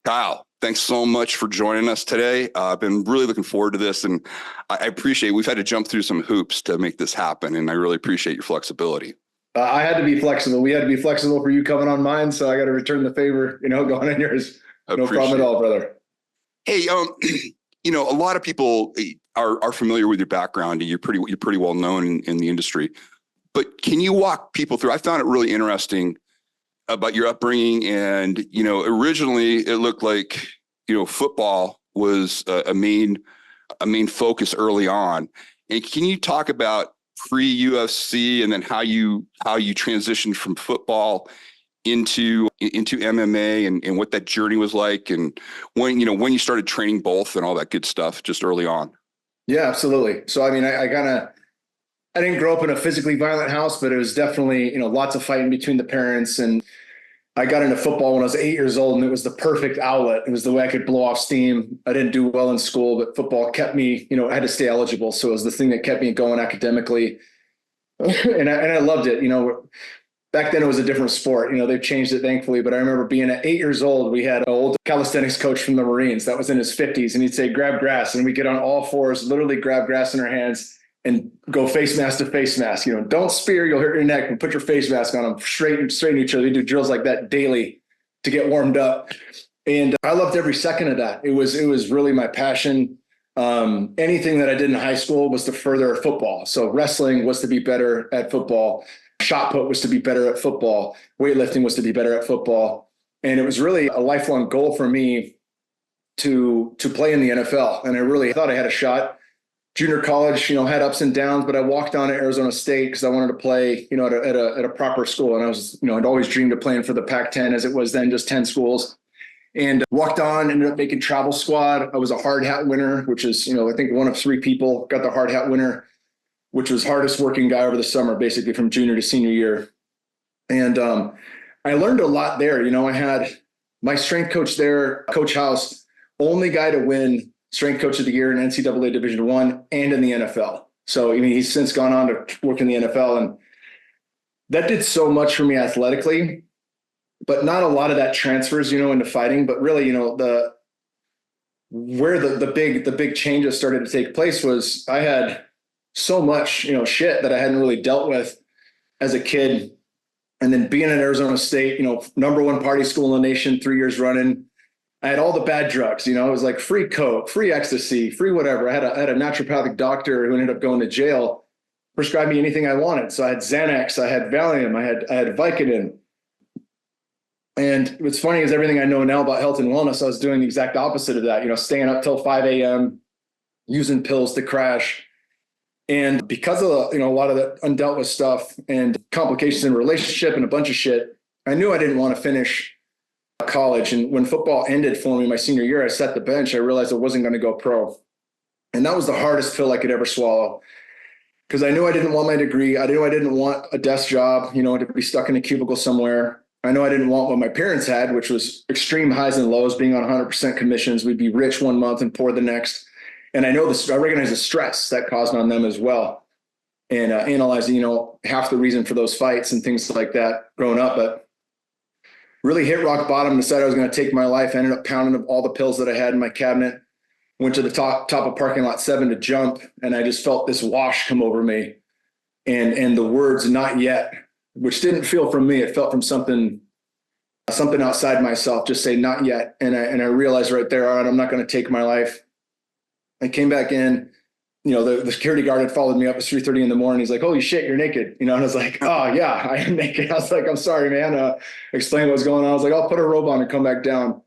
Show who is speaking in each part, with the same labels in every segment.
Speaker 1: Kyle, thanks so much for joining us today. I've been really looking forward to this, and I appreciate we've had to jump through some hoops to make this happen, and I really appreciate your flexibility.
Speaker 2: I had to be flexible. We had to be flexible for you coming on mine, so I got to return the favor, going on yours. No problem at all, brother.
Speaker 1: Hey, a lot of people are familiar with your background, and you're pretty well known in the industry. But can you walk people through? I found it really interesting about your upbringing, and originally it looked like football was a main focus early on. And can you talk about pre-UFC and then how you transitioned from football into MMA and what that journey was like, and when you started training both and all that good stuff just early on?
Speaker 2: Yeah, absolutely. So I mean, I didn't grow up in a physically violent house, but it was definitely lots of fighting between the parents. And I got into football when I was 8 years old, and it was the perfect outlet. It was the way I could blow off steam. I didn't do well in school, but football kept me, I had to stay eligible. So it was the thing that kept me going academically. And I loved it. Back then it was a different sport. They've changed it, thankfully. But I remember being at 8 years old, we had an old calisthenics coach from the Marines that was in his 50s. And he'd say, grab grass. And we'd get on all fours, literally grab grass in our hands and go face mask to face mask. Don't spear, you'll hurt your neck, and put your face mask on them, straighten each other. We do drills like that daily to get warmed up. And I loved every second of that. It was really my passion. Anything that I did in high school was to further football. So wrestling was to be better at football. Shot put was to be better at football. Weightlifting was to be better at football. And it was really a lifelong goal for me to play in the NFL. And I really thought I had a shot. Junior college, had ups and downs, but I walked on at Arizona State because I wanted to play, at a proper school. And I was, I'd always dreamed of playing for the Pac-10, as it was then just 10 schools. And walked on, ended up making travel squad. I was a hard hat winner, which is, I think one of 3 people got the hard hat winner, which was hardest working guy over the summer, basically from junior to senior year. And I learned a lot there. I had my strength coach there, Coach House, only guy to win Strength Coach of the Year in NCAA Division I and in the NFL. So, he's since gone on to work in the NFL, and that did so much for me athletically, but not a lot of that transfers, into fighting. But really, the big changes started to take place was I had so much, shit that I hadn't really dealt with as a kid. And then being at Arizona State, #1 party school in the nation, 3 years running, I had all the bad drugs, it was like free coke, free ecstasy, free whatever. I had a naturopathic doctor who ended up going to jail, prescribed me anything I wanted. So I had Xanax, I had Valium, I had Vicodin. And what's funny is everything I know now about health and wellness, I was doing the exact opposite of that, staying up till 5 a.m., using pills to crash. And because of a lot of the undealt with stuff and complications in relationship and a bunch of shit, I knew I didn't want to finish college. And when football ended for me my senior year, I sat the bench. I realized I wasn't going to go pro. And that was the hardest pill I could ever swallow, because I knew I didn't want my degree. I knew I didn't want a desk job, to be stuck in a cubicle somewhere. I know I didn't want what my parents had, which was extreme highs and lows, being on 100% commissions. We'd be rich one month and poor the next. And I recognize the stress that caused on them as well. And analyzing, half the reason for those fights and things like that growing up, but really hit rock bottom, decided I was going to take my life. I ended up pounding up all the pills that I had in my cabinet, went to the top of parking lot 7 to jump. And I just felt this wash come over me, and the words, "not yet," which didn't feel from me. It felt from something outside myself, just say, "not yet." And I realized right there, all right, I'm not going to take my life. I came back in, the security guard had followed me up at 3:30 in the morning. He's like, "Holy shit, you're naked." And I was like, "Oh yeah, I am naked." I was like, "I'm sorry, man." Explain what was going on. I was like, "I'll put a robe on and come back down."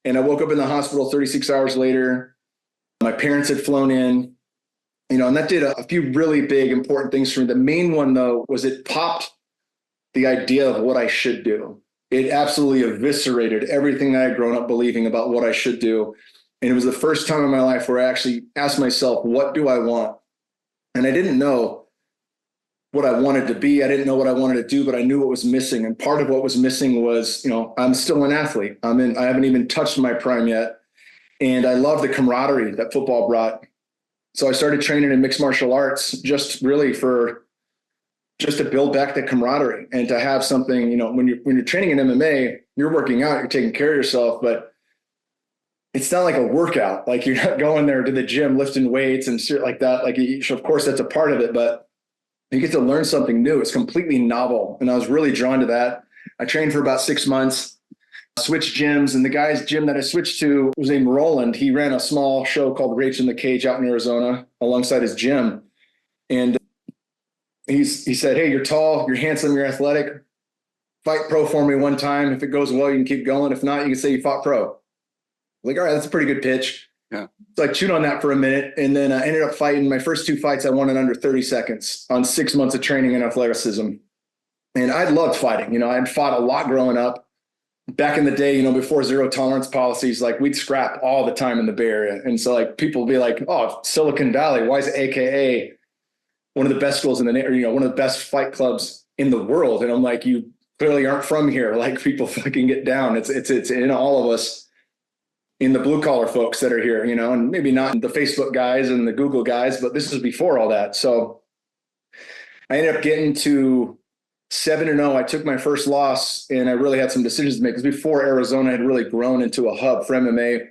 Speaker 2: And I woke up in the hospital 36 hours later. My parents had flown in, and that did a few really big, important things for me. The main one, though, was it popped the idea of what I should do. It absolutely eviscerated everything I had grown up believing about what I should do. And it was the first time in my life where I actually asked myself, what do I want? And I didn't know what I wanted to be. I didn't know what I wanted to do, but I knew what was missing. And part of what was missing was, I'm still an athlete. I haven't even touched my prime yet. And I love the camaraderie that football brought. So I started training in mixed martial arts, just to build back the camaraderie and to have something, when you're training in MMA, you're working out, you're taking care of yourself, but it's not like a workout. Like you're not going there to the gym, lifting weights and shit like that. Like, of course that's a part of it, but you get to learn something new. It's completely novel. And I was really drawn to that. I trained for about 6 months, switched gyms, and the guy's gym that I switched to was named Roland. He ran a small show called Rage in the Cage out in Arizona alongside his gym. And he said, hey, you're tall, you're handsome, you're athletic. Fight pro for me one time. If it goes well, you can keep going. If not, you can say you fought pro. Like, all right, that's a pretty good pitch.
Speaker 1: Yeah.
Speaker 2: So I chewed on that for a minute, and then I ended up fighting. My first 2 fights, I won in under 30 seconds on 6 months of training and athleticism. And I loved fighting. I'd fought a lot growing up. Back in the day, before zero tolerance policies, like we'd scrap all the time in the Bay Area. And so like people would be like, oh, Silicon Valley, why is it AKA one of the best schools in the, one of the best fight clubs in the world? And I'm like, you clearly aren't from here. Like people fucking get down. It's in all of us, in the blue collar folks that are here, and maybe not the Facebook guys and the Google guys, but this is before all that. So I ended up getting to 7-0. I took my first loss and I really had some decisions to make because before Arizona had really grown into a hub for MMA.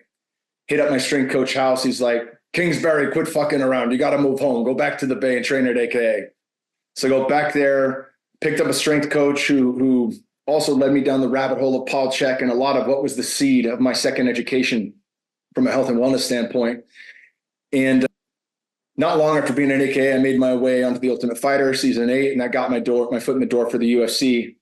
Speaker 2: Hit up my strength coach house. He's like, Kingsbury, quit fucking around. You got to move home. Go back to the Bay and train at AKA. So I go back there, picked up a strength coach who also led me down the rabbit hole of Paul Check and a lot of what was the seed of my second education from a health and wellness standpoint. And not long after being at AKA, I made my way onto the Ultimate Fighter season 8, and that got my foot in the door for the UFC.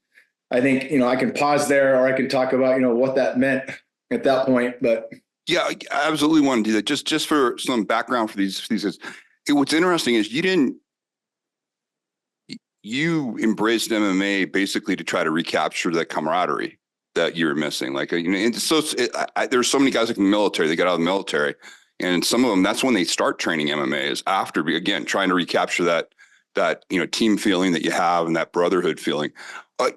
Speaker 2: I think, I can pause there or I can talk about, what that meant at that point, but.
Speaker 1: Yeah, I absolutely want to do that. Just for some background for these guys. What's interesting is you embraced MMA basically to try to recapture that camaraderie that you were missing. Like, and so there's so many guys like in the military, they got out of the military, and some of them, that's when they start training MMA is after, again, trying to recapture that team feeling that you have and that brotherhood feeling.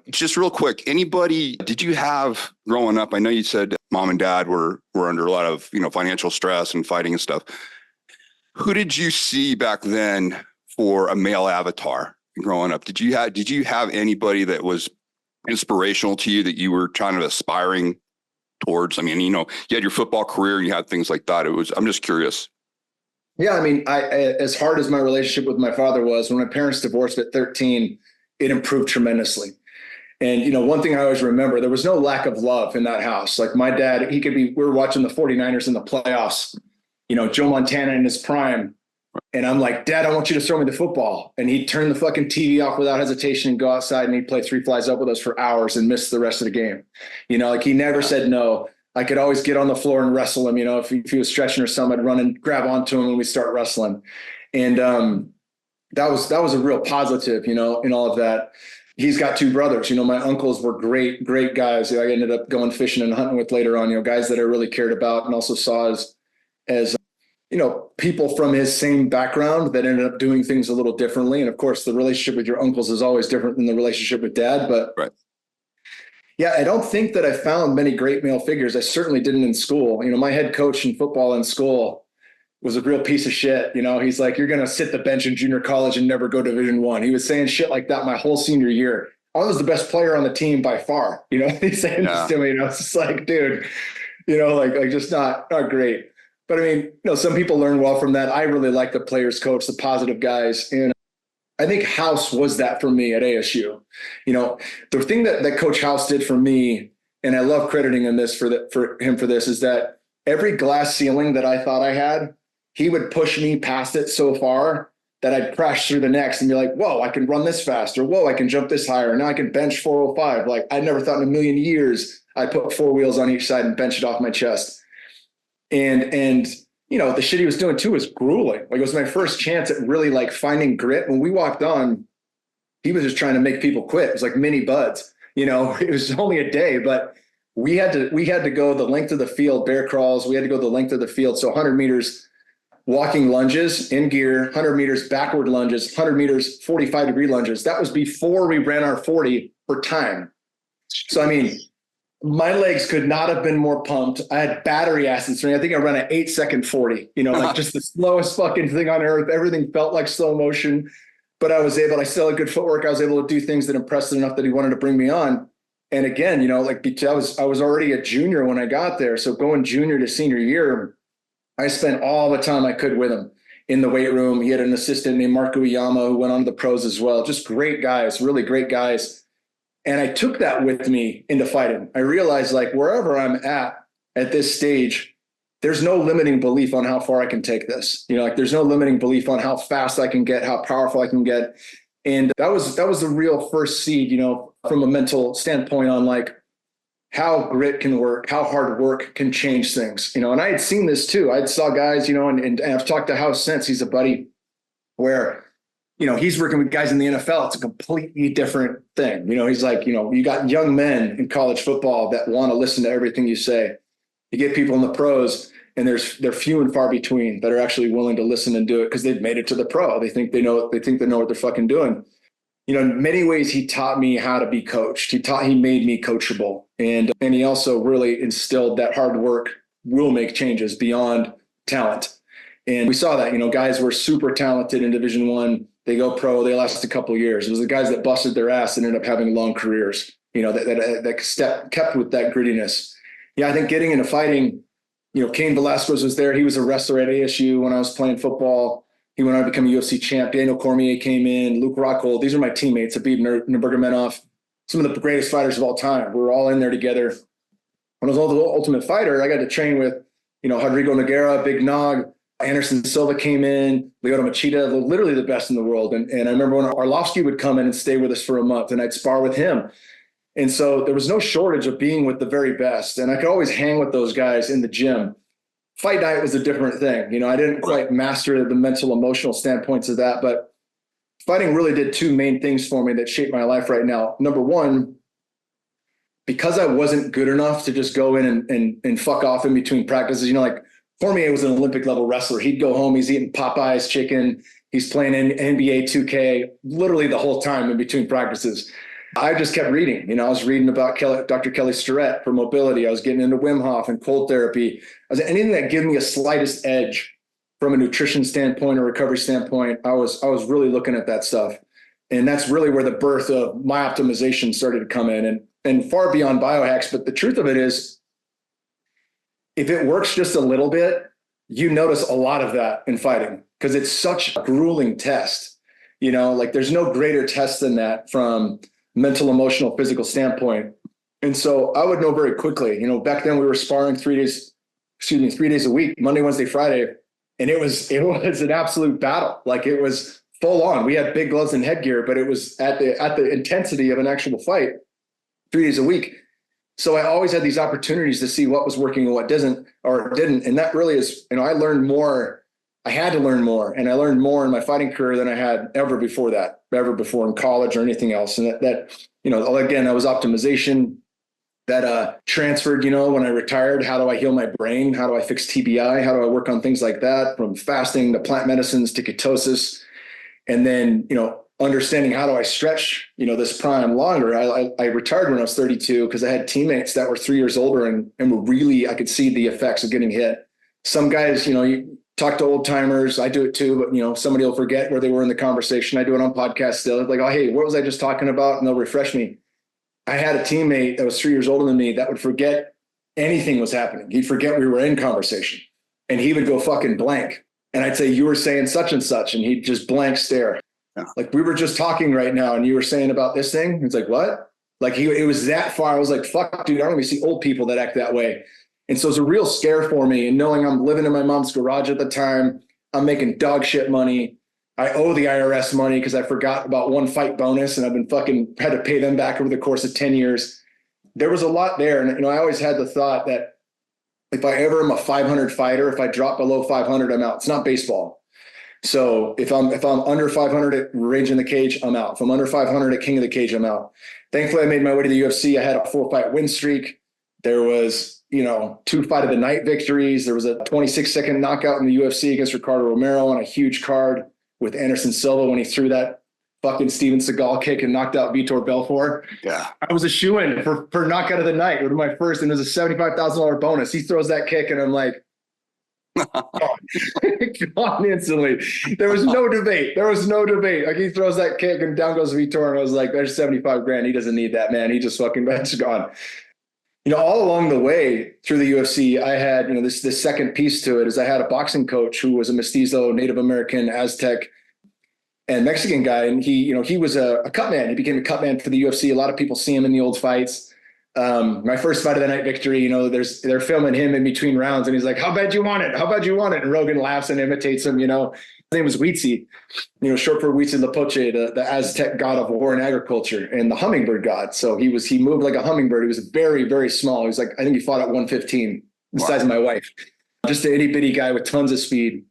Speaker 1: Just real quick, did you have growing up, I know you said mom and dad were under a lot of, financial stress and fighting and stuff. Who did you see back then for a male avatar growing up? Did you have anybody that was inspirational to you that you were kind of aspiring towards? I mean, you had your football career and you had things like that. I'm just curious.
Speaker 2: Yeah. I mean, as hard as my relationship with my father was, when my parents divorced at 13, it improved tremendously. And, one thing I always remember, there was no lack of love in that house. Like my dad, we were watching the 49ers in the playoffs, Joe Montana in his prime. And I'm like, Dad, I want you to throw me the football. And he'd turn the fucking TV off without hesitation and go outside and he'd play 3 flies up with us for hours and miss the rest of the game. Like he never said no. I could always get on the floor and wrestle him. If he was stretching or something, I'd run and grab onto him and we'd start wrestling. And that was a real positive, in all of that. He's got 2 brothers. My uncles were great guys. I ended up going fishing and hunting with later on, guys that I really cared about and also saw as people from his same background that ended up doing things a little differently. And of course, the relationship with your uncles is always different than the relationship with dad. But
Speaker 1: right.
Speaker 2: Yeah, I don't think that I found many great male figures. I certainly didn't in school. My head coach in football in school was a real piece of shit. He's like, you're going to sit the bench in junior college and never go Division I. He was saying shit like that my whole senior year. I was the best player on the team by far. He's saying this to me, it's just like, dude, like just not great. But I mean, some people learn well from that. I really like the players coach, the positive guys. And I think House was that for me at ASU. The thing that Coach House did for me, and I love crediting him for him for this, is that every glass ceiling that I thought I had, he would push me past it so far that I'd crash through the next and be like, whoa, I can run this faster. Whoa, I can jump this higher. Now I can bench 405. Like I never thought in a million years I'd put 4 wheels on each side and bench it off my chest. And the shit he was doing too was grueling. Like it was my first chance at really like finding grit. When we walked on, he was just trying to make people quit. It was like mini buds, it was only a day, but we had to go the length of the field, bear crawls. We had to go the length of the field. So 100 meters walking lunges in gear, 100 meters backward lunges, 100 meters 45-degree lunges. That was before we ran our 40 for time. So, I mean, my legs could not have been more pumped. I had battery acid. I think I ran an 8-second 40, like just the slowest fucking thing on earth. Everything felt like slow motion, but I still had good footwork. I was able to do things that impressed him enough that he wanted to bring me on. And again, you know, like I was already a junior when I got there. So going junior to senior year, I spent all the time I could with him in the weight room. He had an assistant named Marco Iyama who went on to the pros as well. Just great guys, really great guys. And I took that with me into fighting. I realized like wherever I'm at this stage, there's no limiting belief on how far I can take this. You know, like there's no limiting belief on how fast I can get, how powerful I can get. And that was the real first seed, you know, from a mental standpoint on like how grit can work, how hard work can change things, you know. And I had seen this too. I saw guys, you know, and I've talked to House since. He's a buddy where, you know, he's working with guys in the NFL. It's a completely different thing. You know, he's like, you know, you got young men in college football that want to listen to everything you say. You get people in the pros, and they're few and far between that are actually willing to listen and do it because they've made it to the pro. They think they know what they're fucking doing. You know, in many ways, he taught me how to be coached. He made me coachable. And he also really instilled that hard work will make changes beyond talent. And we saw that, you know, guys were super talented in Division I. They go pro, they last a couple of years. It was the guys that busted their ass and ended up having long careers, you know, that kept with that grittiness. Yeah, I think getting into fighting, you know, Cain Velasquez was there. He was a wrestler at ASU when I was playing football. He went on to become a UFC champ. Daniel Cormier came in, Luke Rockhold. These are my teammates. Habib Nurmagomedov, some of the greatest fighters of all time. We were all in there together. When I was the Ultimate Fighter, I got to train with, you know, Rodrigo Nogueira, Big Nog, Anderson Silva came in, Lyoto Machida, literally the best in the world. And I remember when Arlovsky would come in and stay with us for a month, and I'd spar with him. And so there was no shortage of being with the very best. And I could always hang with those guys in the gym. Fight night was a different thing. You know, I didn't quite master the mental, emotional standpoints of that, but fighting really did two main things for me that shaped my life right now. Number one, because I wasn't good enough to just go in and fuck off in between practices, you know, like Cormier was an Olympic level wrestler. He'd go home, he's eating Popeye's chicken, he's playing NBA 2K literally the whole time in between practices. I just kept reading. You know, I was reading about Dr. Kelly Starrett for mobility. I was getting into Wim Hof and cold therapy. I was anything that gave me a slightest edge from a nutrition standpoint or recovery standpoint. I was really looking at that stuff. And that's really where the birth of my optimization started to come in and far beyond biohacks. But the truth of it is, if it works just a little bit, you notice a lot of that in fighting because it's such a grueling test. You know, like there's no greater test than that from mental, emotional, physical standpoint. And so I would know very quickly, you know, back then we were sparring 3 days a week, Monday, Wednesday, Friday. And it was an absolute battle. Like it was full on. We had big gloves and headgear, but it was at the intensity of an actual fight 3 days a week. So I always had these opportunities to see what was working and what didn't. And that really is, you know, I learned more. I had to learn more, and I learned more in my fighting career than I had ever before in college or anything else. And that, you know, again, that was optimization that transferred, you know, when I retired. How do I heal my brain? How do I fix TBI? How do I work on things like that, from fasting to plant medicines to ketosis? And then, you know, understanding how do I stretch, you know, this prime longer. I retired when I was 32 because I had teammates that were 3 years older and were really, I could see the effects of getting hit. Some guys, you know, you talk to old timers. I do it too, but you know, somebody will forget where they were in the conversation. I do it on podcasts still. Like, oh, hey, what was I just talking about? And they'll refresh me. I had a teammate that was 3 years older than me that would forget anything was happening. He'd forget we were in conversation and he would go fucking blank. And I'd say, you were saying such and such. And he'd just blank stare. Yeah. Like, we were just talking right now and you were saying about this thing. It's like, what? Like it was that far. I was like, fuck, dude, I don't even see old people that act that way. And so it's a real scare for me. And knowing I'm living in my mom's garage at the time, I'm making dog shit money. I owe the IRS money because I forgot about one fight bonus and I've been fucking had to pay them back over the course of 10 years. There was a lot there. And, you know, I always had the thought that if I ever am a 500 fighter, if I drop below 500, I'm out. It's not baseball. So if I'm under 500 at Rage in the Cage, I'm out. If I'm under 500 at King of the Cage, I'm out. Thankfully, I made my way to the UFC. I had a 4-fight win streak. There was, you know, 2 fight of the night victories. There was a 26-second knockout in the UFC against Ricardo Romero on a huge card with Anderson Silva when he threw that fucking Steven Seagal kick and knocked out Vitor Belfort. Yeah. I was a shoo-in for knockout of the night. It was my first, and it was a $75,000 bonus. He throws that kick, and I'm like, Gone instantly. There was no debate. Like he throws that kick and down goes Vitor, and I was like, there's 75 grand. He doesn't need that, man. He just fucking, that's gone. All along the way through the UFC, I had, this second piece to it is I had a boxing coach who was a mestizo, Native American, Aztec, and Mexican guy. And he was a cut man. He became a cut man for the UFC. A lot of people see him in the old fights. My first fight of the night victory, they're filming him in between rounds and he's like, how bad you want it? And Rogan laughs and imitates him, His name was Huitzi, short for Huitzilopochtli, the Aztec god of war and agriculture and the hummingbird god. So he moved like a hummingbird. He was very, very small. He was like, I think he fought at 115, the size of my wife, just an itty bitty guy with tons of speed.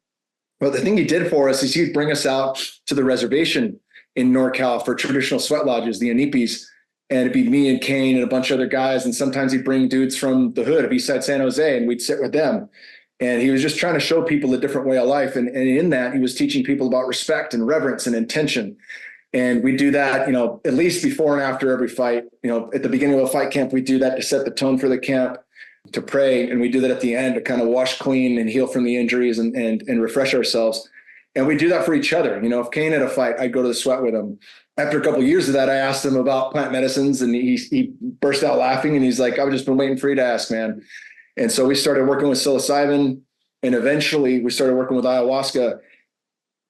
Speaker 2: But the thing he did for us is he'd bring us out to the reservation in NorCal for traditional sweat lodges, the Anipis. And it'd be me and Kane and a bunch of other guys. And sometimes he'd bring dudes from the hood of Eastside San Jose and we'd sit with them. And he was just trying to show people a different way of life. And in that, he was teaching people about respect and reverence and intention. And we do that, at least before and after every fight. At the beginning of a fight camp, we do that to set the tone for the camp, to pray. And we do that at the end to kind of wash clean and heal from the injuries and refresh ourselves. And we do that for each other. If Kane had a fight, I'd go to the sweat with him. After a couple of years of that, I asked him about plant medicines and he burst out laughing and he's like, I've just been waiting for you to ask, man. And so we started working with psilocybin and eventually we started working with ayahuasca.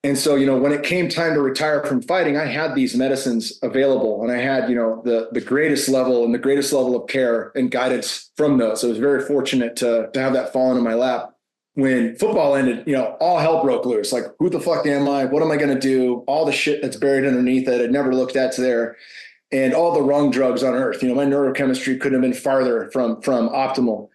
Speaker 2: And so, when it came time to retire from fighting, I had these medicines available and I had, the greatest level of care and guidance from those. So I was very fortunate to have that fall into my lap. When football ended, all hell broke loose. Like, who the fuck am I? What am I going to do? All the shit that's buried underneath it, I'd never looked at's there. And all the wrong drugs on earth. My neurochemistry couldn't have been farther from optimal.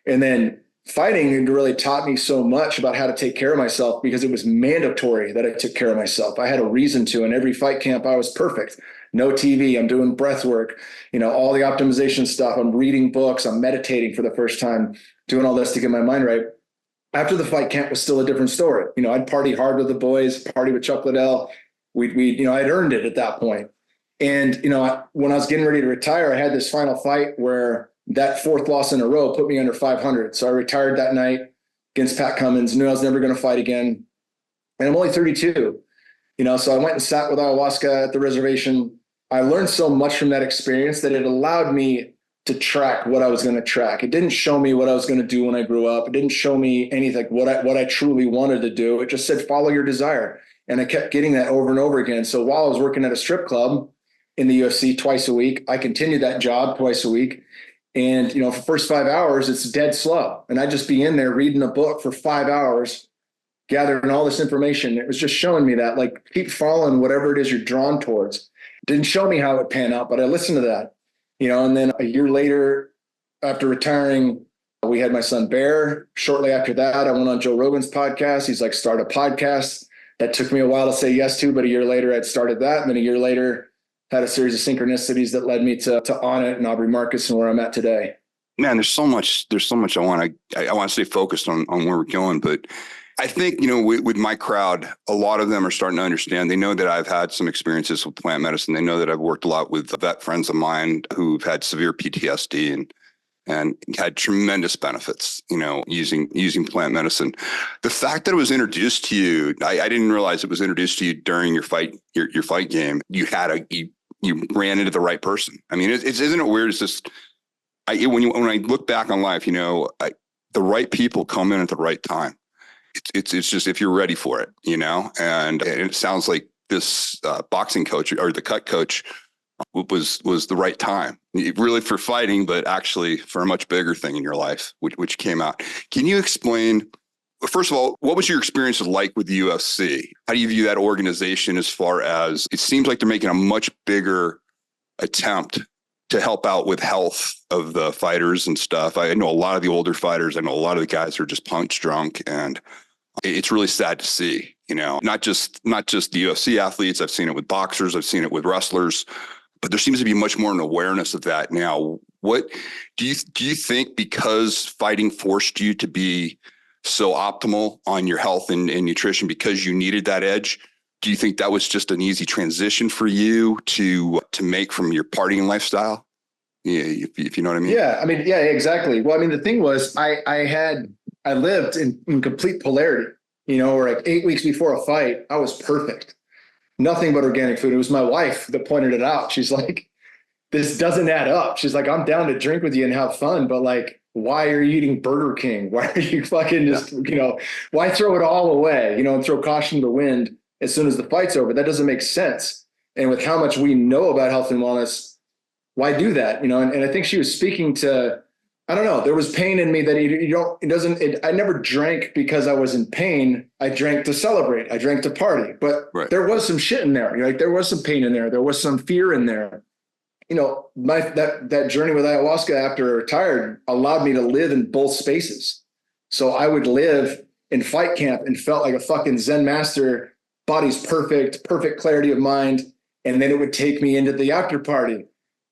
Speaker 2: And then fighting really taught me so much about how to take care of myself because it was mandatory that I took care of myself. I had a reason to. In every fight camp, I was perfect. No TV. I'm doing breath work, all the optimization stuff. I'm reading books. I'm meditating for the first time, doing all this to get my mind right. After the fight camp was still a different story. I'd party hard with the boys, party with Chuck Liddell. I'd earned it at that point. And, when I was getting ready to retire, I had this final fight where that fourth loss in a row put me under 500. So I retired that night against Pat Cummins, knew I was never going to fight again. And I'm only 32, so I went and sat with ayahuasca at the reservation. I learned so much from that experience that it allowed me to track what I was going to track. It didn't show me what I was going to do when I grew up. It didn't show me anything, what I truly wanted to do. It just said, follow your desire. And I kept getting that over and over again. So while I was working at a strip club in the UFC twice a week, I continued that job twice a week. And, for the first 5 hours, it's dead slow. And I'd just be in there reading a book for 5 hours, gathering all this information. It was just showing me that, like, keep following whatever it is you're drawn towards. It didn't show me how it would pan out, but I listened to that. And then a year later, after retiring, we had my son Bear. Shortly after that, I went on Joe Rogan's podcast. He's like, start a podcast. That took me a while to say yes to, but a year later I'd started that. And then a year later, had a series of synchronicities that led me to Onnit and Aubrey Marcus and where I'm at today.
Speaker 1: Man, there's so much I want to stay focused on where we're going, but I think, with my crowd, a lot of them are starting to understand. They know that I've had some experiences with plant medicine. They know that I've worked a lot with vet friends of mine who've had severe PTSD and had tremendous benefits, using plant medicine. The fact that it was introduced to you, I didn't realize it was introduced to you during your fight game. You ran into the right person. I mean, isn't it weird? It's just, when I look back on life, the right people come in at the right time. It's just, if you're ready for it, and it sounds like this boxing coach or the cut coach was the right time, really, for fighting, but actually for a much bigger thing in your life, which came out. Can you explain, first of all, what was your experience like with the UFC? How do you view that organization as far as it seems like they're making a much bigger attempt to help out with health of the fighters and stuff? I know a lot of the older fighters. I know a lot of the guys are just punch drunk, and it's really sad to see, not just the UFC athletes. I've seen it with boxers. I've seen it with wrestlers, but there seems to be much more an awareness of that now. What do you think, because fighting forced you to be so optimal on your health and nutrition because you needed that edge? Do you think that was just an easy transition for you to make from your partying lifestyle? Yeah, if you know what I mean.
Speaker 2: Yeah, exactly. Well, the thing was, I I lived in complete polarity, where like 8 weeks before a fight, I was perfect. Nothing but organic food. It was my wife that pointed it out. She's like, this doesn't add up. She's like, I'm down to drink with you and have fun, but like, why are you eating Burger King? Why are you fucking just, why throw it all away, and throw caution to the wind as soon as the fight's over? That doesn't make sense. And with how much we know about health and wellness, why do that? And I think she was speaking to, I don't know, there was pain in me that I never drank because I was in pain. I drank to celebrate. I drank to party, but There was some shit in there. Like there was some pain in there. There was some fear in there. That journey with ayahuasca after I retired allowed me to live in both spaces. So I would live in fight camp and felt like a fucking Zen master, body's perfect clarity of mind. And then it would take me into the after party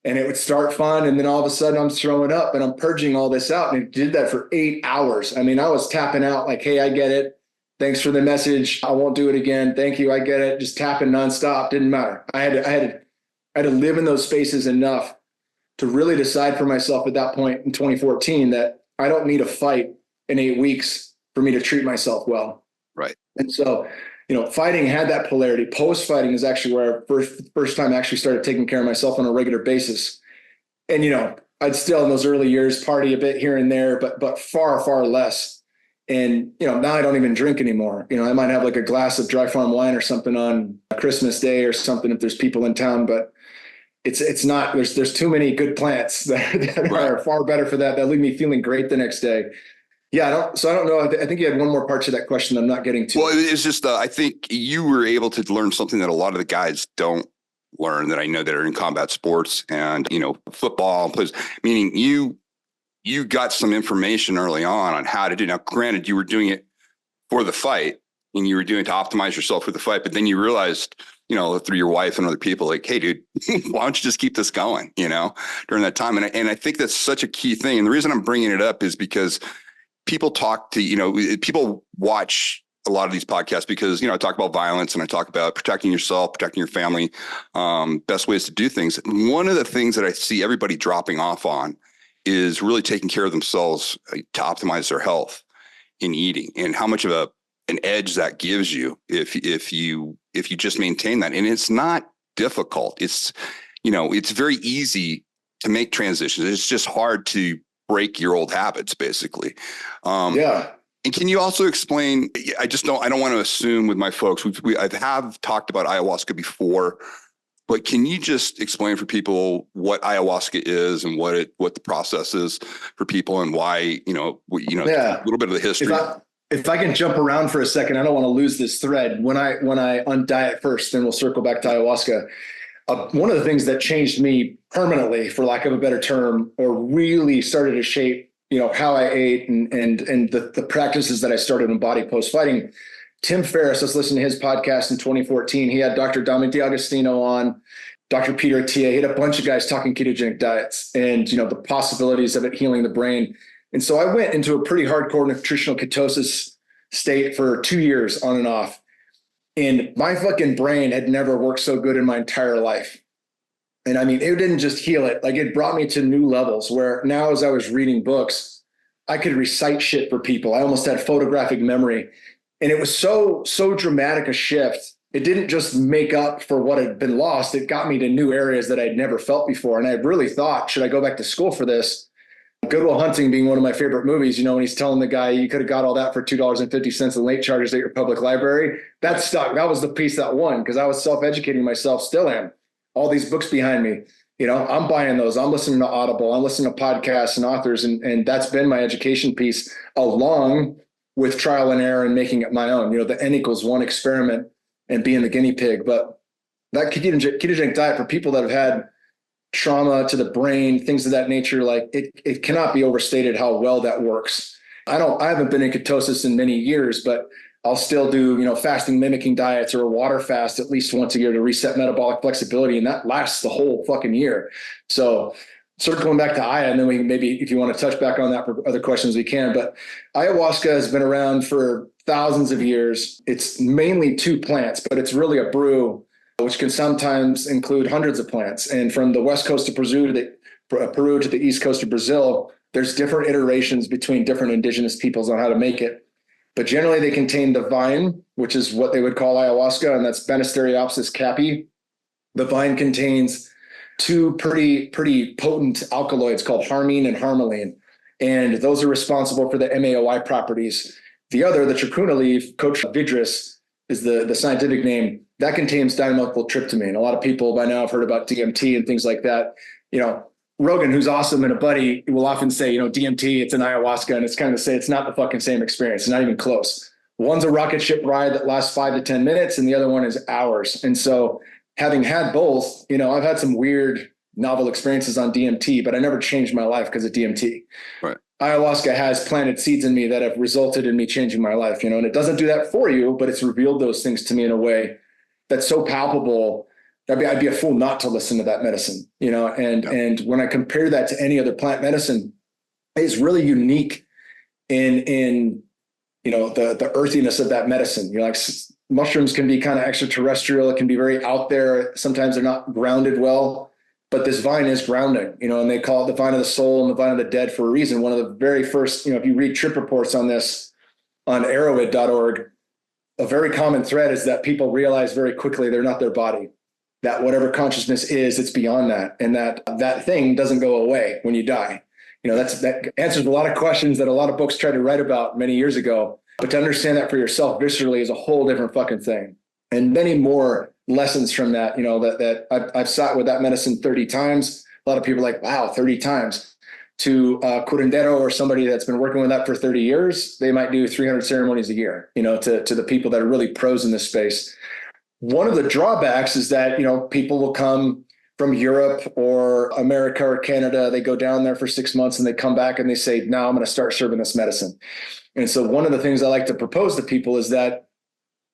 Speaker 2: and it would start fun. And then all of a sudden I'm throwing up and I'm purging all this out. And it did that for 8 hours. I mean, I was tapping out like, hey, I get it. Thanks for the message. I won't do it again. Thank you. I get it. Just tapping nonstop. Didn't matter. I had to live in those spaces enough to really decide for myself at that point in 2014 that I don't need a fight in 8 weeks for me to treat myself well.
Speaker 1: Right.
Speaker 2: And so, fighting had that polarity. Post-fighting is actually where I first time actually started taking care of myself on a regular basis. And, I'd still in those early years party a bit here and there, but far, far less. And, now I don't even drink anymore. I might have like a glass of Dry Farm wine or something on Christmas Day or something if there's people in town, but it's not, there's too many good plants that are far better for that leave me feeling great the next day. Yeah. I don't know. I think you had one more part to that question I'm not getting to.
Speaker 1: Well, it's just, I think you were able to learn something that a lot of the guys don't learn that I know that are in combat sports and, football, meaning you got some information early on how to do. Now, granted, you were doing it for the fight and you were doing it to optimize yourself for the fight, but then you realized, through your wife and other people, like, hey, dude, why don't you just keep this going, during that time? And I think that's such a key thing. And the reason I'm bringing it up is because people people watch a lot of these podcasts because, I talk about violence and I talk about protecting yourself, protecting your family, best ways to do things. One of the things that I see everybody dropping off on is really taking care of themselves to optimize their health in eating and how much of an edge that gives you if you just maintain that. And it's not difficult. It's very easy to make transitions. It's just hard to break your old habits, basically.
Speaker 2: Yeah.
Speaker 1: And can you also explain? I don't want to assume with my folks. I have talked about ayahuasca before, but can you just explain for people what ayahuasca is and what the process is for people and why a little bit of the history.
Speaker 2: If I can jump around for a second, I don't want to lose this thread. When I undiet first, then we'll circle back to ayahuasca. One of the things that changed me permanently, for lack of a better term, or really started to shape, how I ate and the practices that I started in body post-fighting. Tim Ferriss, let's listen to his podcast in 2014. He had Dr. Dominic D'Agostino on, Dr. Peter Attia. He had a bunch of guys talking ketogenic diets and, the possibilities of it healing the brain. And so I went into a pretty hardcore nutritional ketosis state for 2 years on and off. And my fucking brain had never worked so good in my entire life. And I mean, it didn't just heal it. Like it brought me to new levels where now as I was reading books, I could recite shit for people. I almost had photographic memory. And it was so dramatic a shift. It didn't just make up for what had been lost. It got me to new areas that I'd never felt before. And I really thought, should I go back to school for this? Good Will Hunting being one of my favorite movies, when he's telling the guy, you could have got all that for $2.50 in late charges at your public library. That stuck. That was the piece that won because I was self-educating myself, still am. All these books behind me, I'm buying those. I'm listening to Audible. I'm listening to podcasts and authors. And that's been my education piece along with trial and error and making it my own, the N=1 experiment and being the guinea pig. But that ketogenic diet for people that have had trauma to the brain, things of that nature, like it cannot be overstated how well that works. I haven't been in ketosis in many years, but I'll still do, fasting mimicking diets or a water fast at least once a year to reset metabolic flexibility. And that lasts the whole fucking year. So circling back to Aya, and then we maybe, if you want to touch back on that for other questions, we can. But ayahuasca has been around for thousands of years. It's mainly 2 plants, but it's really a brew, which can sometimes include hundreds of plants. And from the west coast of Peru to the east coast of Brazil, There's different iterations between different indigenous peoples on how to make it. But generally they contain the vine, which is what they would call ayahuasca, and that's Banisteriopsis caapi. The vine contains two pretty potent alkaloids called harmine and harmaline. And those are responsible for the MAOI properties. The other, the trachuna leaf, Coach vidris, is the scientific name, that contains dimethyltryptamine. A lot of people by now have heard about DMT and things like that. You know, Rogan, who's awesome and a buddy, will often say, you know, DMT, it's an ayahuasca, and it's kind of say it's not the fucking same experience. It's not even close. One's a rocket ship ride that lasts 5 to 10 minutes, and the other one is hours. And so having had both, you know, I've had some weird novel experiences on DMT, but I never changed my life because of DMT.
Speaker 1: Right.
Speaker 2: Ayahuasca has planted seeds in me that have resulted in me changing my life, you know, and it doesn't do that for you, but it's revealed those things to me in a way that's so palpable. I'd be a fool not to listen to that medicine, you know, and when I compare that to any other plant medicine, it's really unique in you know, the earthiness of that medicine. You know, like mushrooms can be kind of extraterrestrial. It can be very out there. Sometimes they're not grounded well. But this vine is grounding, you know, and they call it the vine of the soul and the vine of the dead for a reason. One of the very first, you know, if you read trip reports on this on arrowhead.org, a very common thread is that people realize very quickly they're not their body, that whatever consciousness is, it's beyond that. And that thing doesn't go away when you die. You know, that answers a lot of questions that a lot of books tried to write about many years ago. But to understand that for yourself viscerally is a whole different fucking thing. And many more lessons from that, you know, that I've sat with that medicine 30 times. A lot of people are like, wow, 30 times. To curandero or somebody that's been working with that for 30 years, they might do 300 ceremonies a year, you know, to the people that are really pros in this space. One of the drawbacks is that, you know, people will come from Europe or America or Canada. They go down there for 6 months and they come back and they say, now I'm going to start serving this medicine. And so one of the things I like to propose to people is that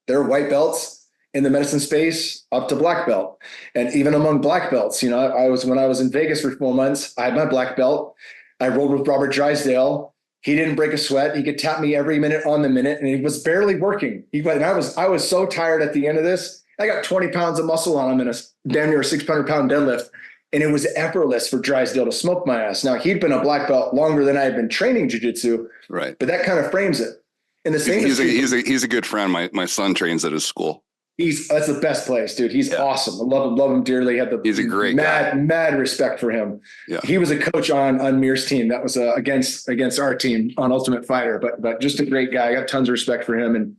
Speaker 2: there are white belts in the medicine space up to black belt. And even among black belts, you know, when I was in Vegas for 4 months, I had my black belt. I rolled with Robert Drysdale. He didn't break a sweat. He could tap me every minute on the minute, and he was barely working. And I was so tired at the end of this. I got 20 pounds of muscle on him in a damn near 600-pound deadlift. And it was effortless for Drysdale to smoke my ass. Now, he'd been a black belt longer than I had been training jiu-jitsu, right? But that kind of frames it. And the same
Speaker 1: he's a good friend. My son trains at his school.
Speaker 2: That's the best place, dude. He's awesome. I love him dearly. He's a great mad respect for him. Yeah. He was a coach on Mir's team. That was against our team on Ultimate Fighter, but just a great guy. I got tons of respect for him, and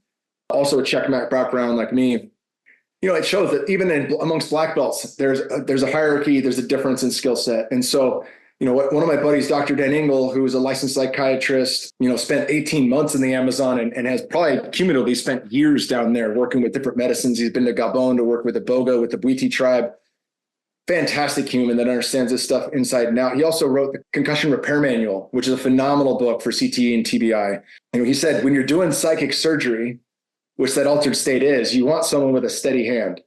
Speaker 2: also a checkmate background like me. You know, it shows that even amongst black belts, there's a hierarchy, there's a difference in skill set. And so, you know, one of my buddies, Dr. Dan Engel, who is a licensed psychiatrist, you know, spent 18 months in the Amazon and has probably cumulatively spent years down there working with different medicines. He's been to Gabon to work with the Boga, with the Bwiti tribe. Fantastic human that understands this stuff inside and out. He also wrote the Concussion Repair Manual, which is a phenomenal book for CTE and TBI. And he said, when you're doing psychic surgery, which that altered state is, you want someone with a steady hand,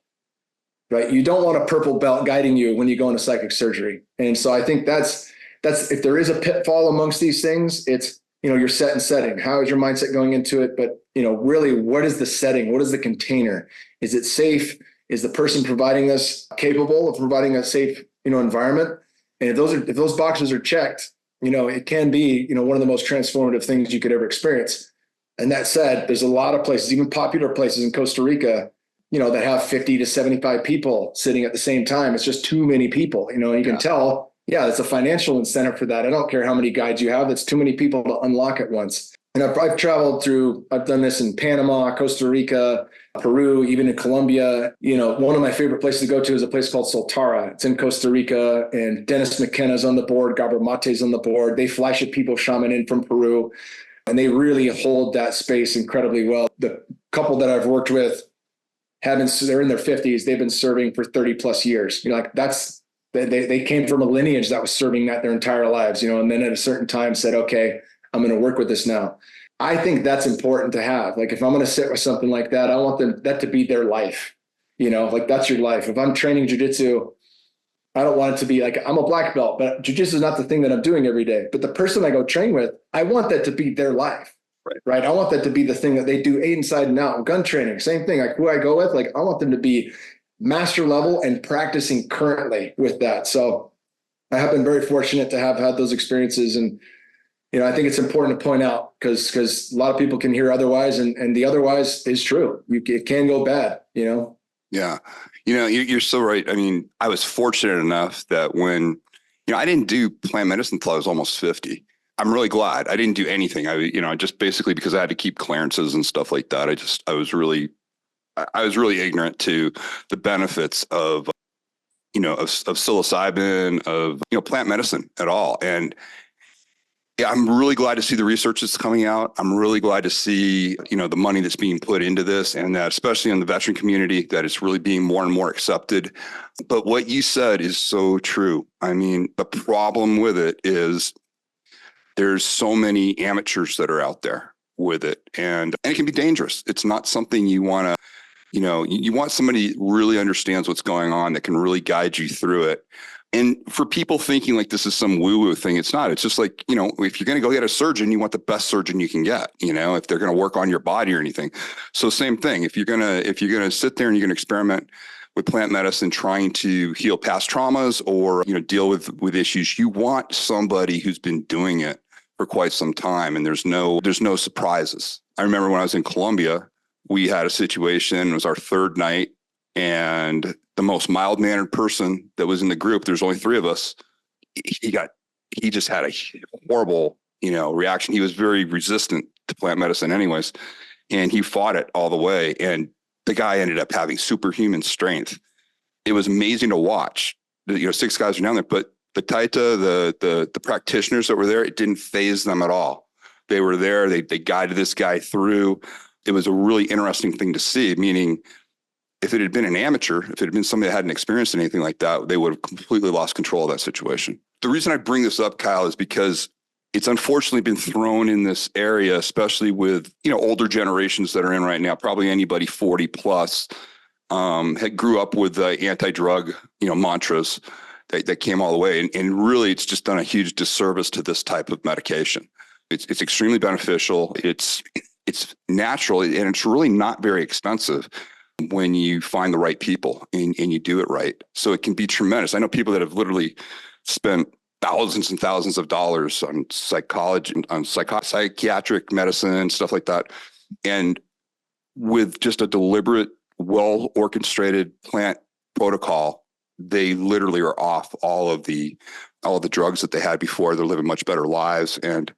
Speaker 2: right? You don't want a purple belt guiding you when you go into psychic surgery. And so I think that's if there is a pitfall amongst these things, it's, you know, your set and setting. How is your mindset going into it? But, you know, really, what is the setting? What is the container? Is it safe? Is the person providing this capable of providing a safe, you know, environment? And if those boxes are checked, you know, it can be, you know, one of the most transformative things you could ever experience. And that said, there's a lot of places, even popular places in Costa Rica, you know, that have 50 to 75 people sitting at the same time. It's just too many people, you know, and you can tell, it's a financial incentive for that. I don't care how many guides you have. It's too many people to unlock at once. And I've traveled through, I've done this in Panama, Costa Rica, Peru, even in Colombia. You know, one of my favorite places to go to is a place called Soltara. It's in Costa Rica, and Dennis McKenna's on the board. Gabor Mate's on the board. They fly ship people shaman in from Peru, and they really hold that space incredibly well. The couple that I've worked with they're in their 50s. They've been serving for 30 plus years. You know, like they came from a lineage that was serving that their entire lives, you know, and then at a certain time said, okay, I'm going to work with this now. I think that's important to have. Like, if I'm going to sit with something like that, I want that to be their life, you know, like that's your life. If I'm training jiu-jitsu, I don't want it to be like, I'm a black belt, but jiu-jitsu is not the thing that I'm doing every day. But the person I go train with, I want that to be their life. Right. I want that to be the thing that they do inside and out. Gun training, same thing. Like, who I go with, like, I want them to be master level and practicing currently with that. So I have been very fortunate to have had those experiences. And I think it's important to point out because a lot of people can hear otherwise, and the otherwise is true. It can go bad,
Speaker 1: Yeah. You're so right. I mean, I was fortunate enough that when, I didn't do plant medicine until I was almost 50. I'm really glad I didn't do anything. Just basically because I had to keep clearances and stuff like that. I was really ignorant to the benefits of psilocybin, of, plant medicine at all. And yeah, I'm really glad to see the research that's coming out. I'm really glad to see, the money that's being put into this, and that especially in the veteran community, that it's really being more and more accepted. But what you said is so true. I mean, the problem with it is there's so many amateurs that are out there with it, and it can be dangerous. It's not something you want to, you want somebody who really understands what's going on, that can really guide you through it. And for people thinking like this is some woo-woo thing, it's not. It's just like, if you're going to go get a surgeon, you want the best surgeon you can get, if they're going to work on your body or anything. So same thing. If you're going to sit there and you're going to experiment with plant medicine, trying to heal past traumas or, deal with issues, you want somebody who's been doing it for quite some time. And there's no surprises. I remember when I was in Colombia, we had a situation, it was our third night, and the most mild-mannered person that was in the group, there's only 3 of us, he just had a horrible, reaction. He was very resistant to plant medicine anyways, and he fought it all the way. And the guy ended up having superhuman strength. It was amazing to watch. 6 guys were down there, but the Taita, the practitioners that were there, it didn't faze them at all. They were there. They guided this guy through. It was a really interesting thing to see, meaning if it had been an amateur, if it had been somebody that hadn't experienced anything like that, they would have completely lost control of that situation. The reason I bring this up, Kyle, is because it's unfortunately been thrown in this area, especially with, older generations that are in right now, probably anybody 40 plus, grew up with the anti-drug, mantras that came all the way. And really, it's just done a huge disservice to this type of medication. It's extremely beneficial. It's natural, and it's really not very expensive when you find the right people and you do it right. So it can be tremendous. I know people that have literally spent thousands and thousands of dollars on psychology, on psychiatric medicine, stuff like that. And with just a deliberate, well-orchestrated plant protocol, they literally are off all of the drugs that they had before. They're living much better lives. And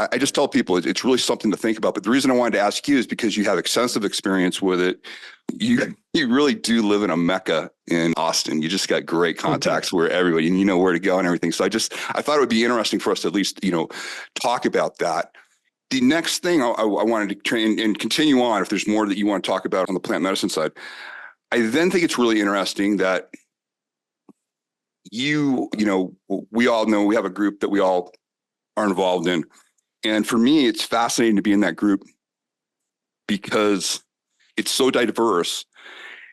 Speaker 1: I just tell people it's really something to think about. But the reason I wanted to ask you is because you have extensive experience with it. You really do live in a mecca in Austin. You just got great contacts where everybody, and you know where to go and everything. So I thought it would be interesting for us to at least, talk about that. The next thing I wanted to train and continue on, if there's more that you want to talk about on the plant medicine side, I then think it's really interesting that we all know we have a group that we all are involved in. And for me, it's fascinating to be in that group because it's so diverse.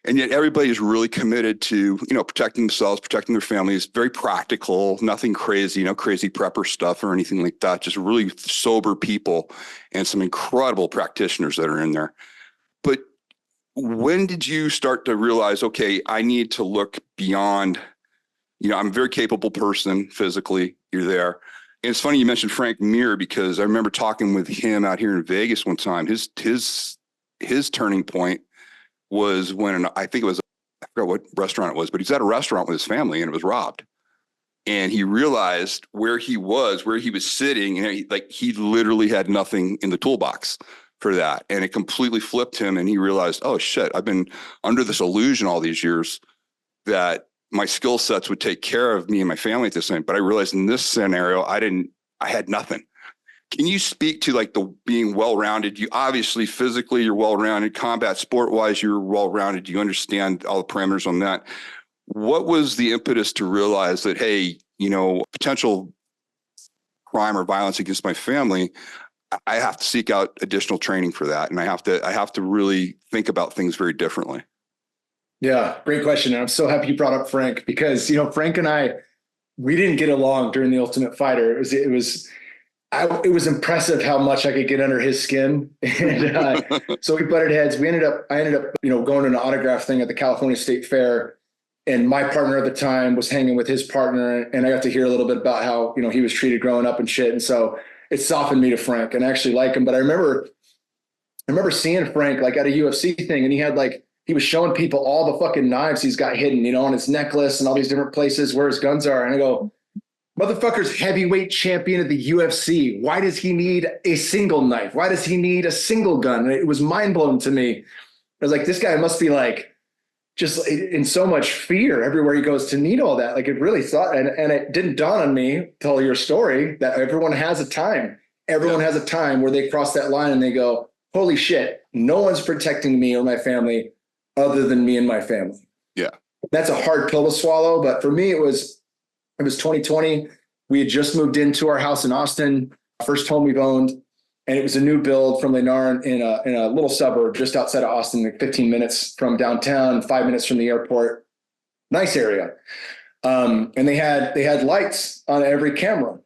Speaker 1: And yet everybody is really committed to, protecting themselves, protecting their families, very practical, nothing crazy, no crazy prepper stuff or anything like that. Just really sober people and some incredible practitioners that are in there. But when did you start to realize, okay, I need to look beyond, I'm a very capable person physically, you're there. And it's funny you mentioned Frank Mir, because I remember talking with him out here in Vegas one time. His turning point was when I forgot what restaurant it was, but he's at a restaurant with his family and it was robbed. And he realized where he was sitting, and he literally had nothing in the toolbox for that. And it completely flipped him. And he realized, oh shit, I've been under this illusion all these years that my skill sets would take care of me and my family at this time. But I realized in this scenario, I had nothing. Can you speak to the being well-rounded? You obviously physically you're well-rounded, combat sport wise, you're well-rounded. You understand all the parameters on that. What was the impetus to realize that, hey, potential crime or violence against my family, I have to seek out additional training for that. And I have to really think about things very differently.
Speaker 2: Yeah, great question. And I'm so happy you brought up Frank because, Frank and I, we didn't get along during the Ultimate Fighter. It was impressive how much I could get under his skin. And so we butted heads. I ended up, going to an autograph thing at the California State Fair. And my partner at the time was hanging with his partner, and I got to hear a little bit about how, he was treated growing up and shit. And so it softened me to Frank, and I actually like him. But I remember seeing Frank like at a UFC thing, and he was showing people all the fucking knives he's got hidden, on his necklace and all these different places where his guns are. And I go, motherfucker's heavyweight champion of the UFC. Why does he need a single knife? Why does he need a single gun? And it was mind blowing to me. I was like, this guy must be like, just in so much fear everywhere he goes to need all that. Like it really thought, and it didn't dawn on me, tell your story, that everyone has a time. Everyone has a time where they cross that line and they go, holy shit, no one's protecting me or my family other than me and my family.
Speaker 1: Yeah.
Speaker 2: That's a hard pill to swallow. But for me, it was 2020. We had just moved into our house in Austin, first home we've owned. And it was a new build from Lennar in a little suburb just outside of Austin, like 15 minutes from downtown, 5 minutes from the airport. Nice area. And they had lights on every camera,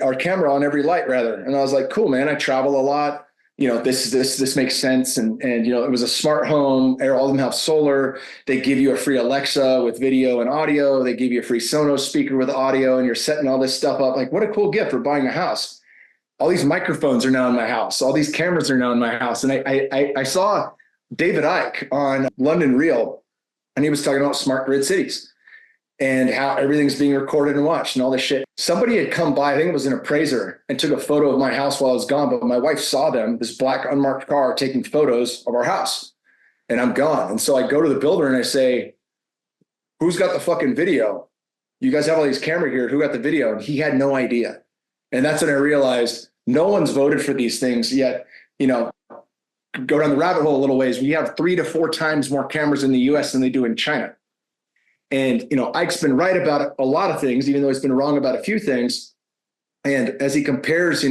Speaker 2: our camera on every light rather. And I was like, cool, man, I travel a lot. This makes sense. And it was a smart home. All of them have solar. They give you a free Alexa with video and audio. They give you a free Sonos speaker with audio, and you're setting all this stuff up. Like, what a cool gift for buying a house. All these microphones are now in my house. All these cameras are now in my house. And I saw David Icke on London Real, and he was talking about smart grid cities and how everything's being recorded and watched and all this shit. Somebody had come by, I think it was an appraiser, and took a photo of my house while I was gone. But my wife saw them, this black unmarked car, taking photos of our house, and I'm gone. And so I go to the builder and I say, who's got the fucking video? You guys have all these camera here. Who got the video? And he had no idea. And that's when I realized no one's voted for these things yet. Go down the rabbit hole a little ways. We have 3 to 4 times more cameras in the US than they do in China. And, Ike's been right about a lot of things, even though he's been wrong about a few things. And as he compares,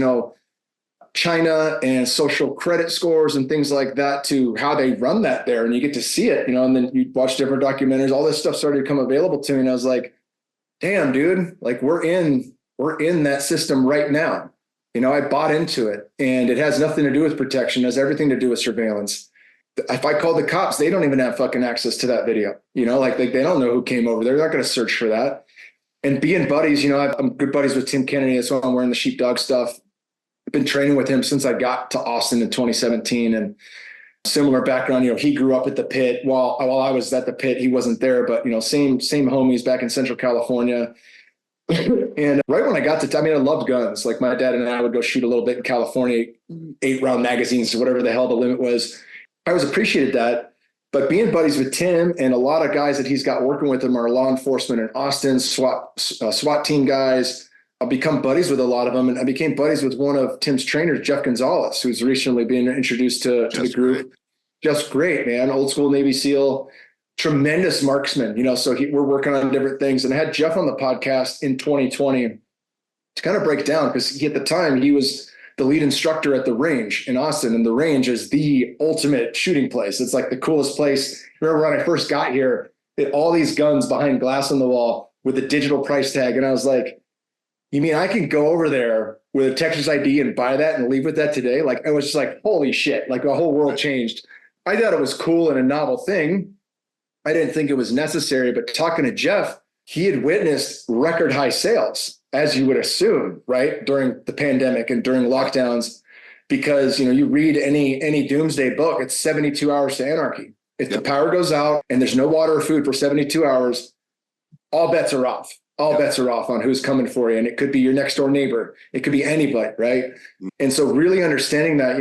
Speaker 2: China and social credit scores and things like that to how they run that there, and you get to see it, and then you watch different documentaries, all this stuff started to become available to me. And I was like, damn, dude, like we're in that system right now. I bought into it, and it has nothing to do with protection. It has everything to do with surveillance. If I call the cops, they don't even have fucking access to that video. They don't know who came over. They're not going to search for that. And being buddies, I'm good buddies with Tim Kennedy. That's why I'm wearing the sheepdog stuff. I've been training with him since I got to Austin in 2017, and similar background. He grew up at the pit. While I was at the pit, he wasn't there, but same homies back in Central California. And right when I got to, I loved guns. Like my dad and I would go shoot a little bit in California, 8-round magazines, whatever the hell the limit was. I always appreciated that. But being buddies with Tim and a lot of guys that he's got working with him are law enforcement in Austin, SWAT team guys. I've become buddies with a lot of them. And I became buddies with one of Tim's trainers, Jeff Gonzalez, who's recently been introduced to the group. Great. Just great, man. Old school Navy SEAL. Tremendous marksman, so we're working on different things. And I had Jeff on the podcast in 2020 to kind of break down, because at the time he was the lead instructor at the range in Austin, and the range is the ultimate shooting place. It's like the coolest place. Remember when I first got here, they had all these guns behind glass on the wall with a digital price tag. And I was like, you mean I can go over there with a Texas ID and buy that and leave with that today? Like, I was just like, holy shit, like the whole world changed. I thought it was cool and a novel thing. I didn't think it was necessary, but talking to Jeff, he had witnessed record high sales, as you would assume, right? During the pandemic and during lockdowns, because, you read any doomsday book, it's 72 hours to anarchy. If the power goes out and there's no water or food for 72 hours, all bets are off. All bets are off on who's coming for you. And it could be your next door neighbor. It could be anybody, right? And so really understanding that,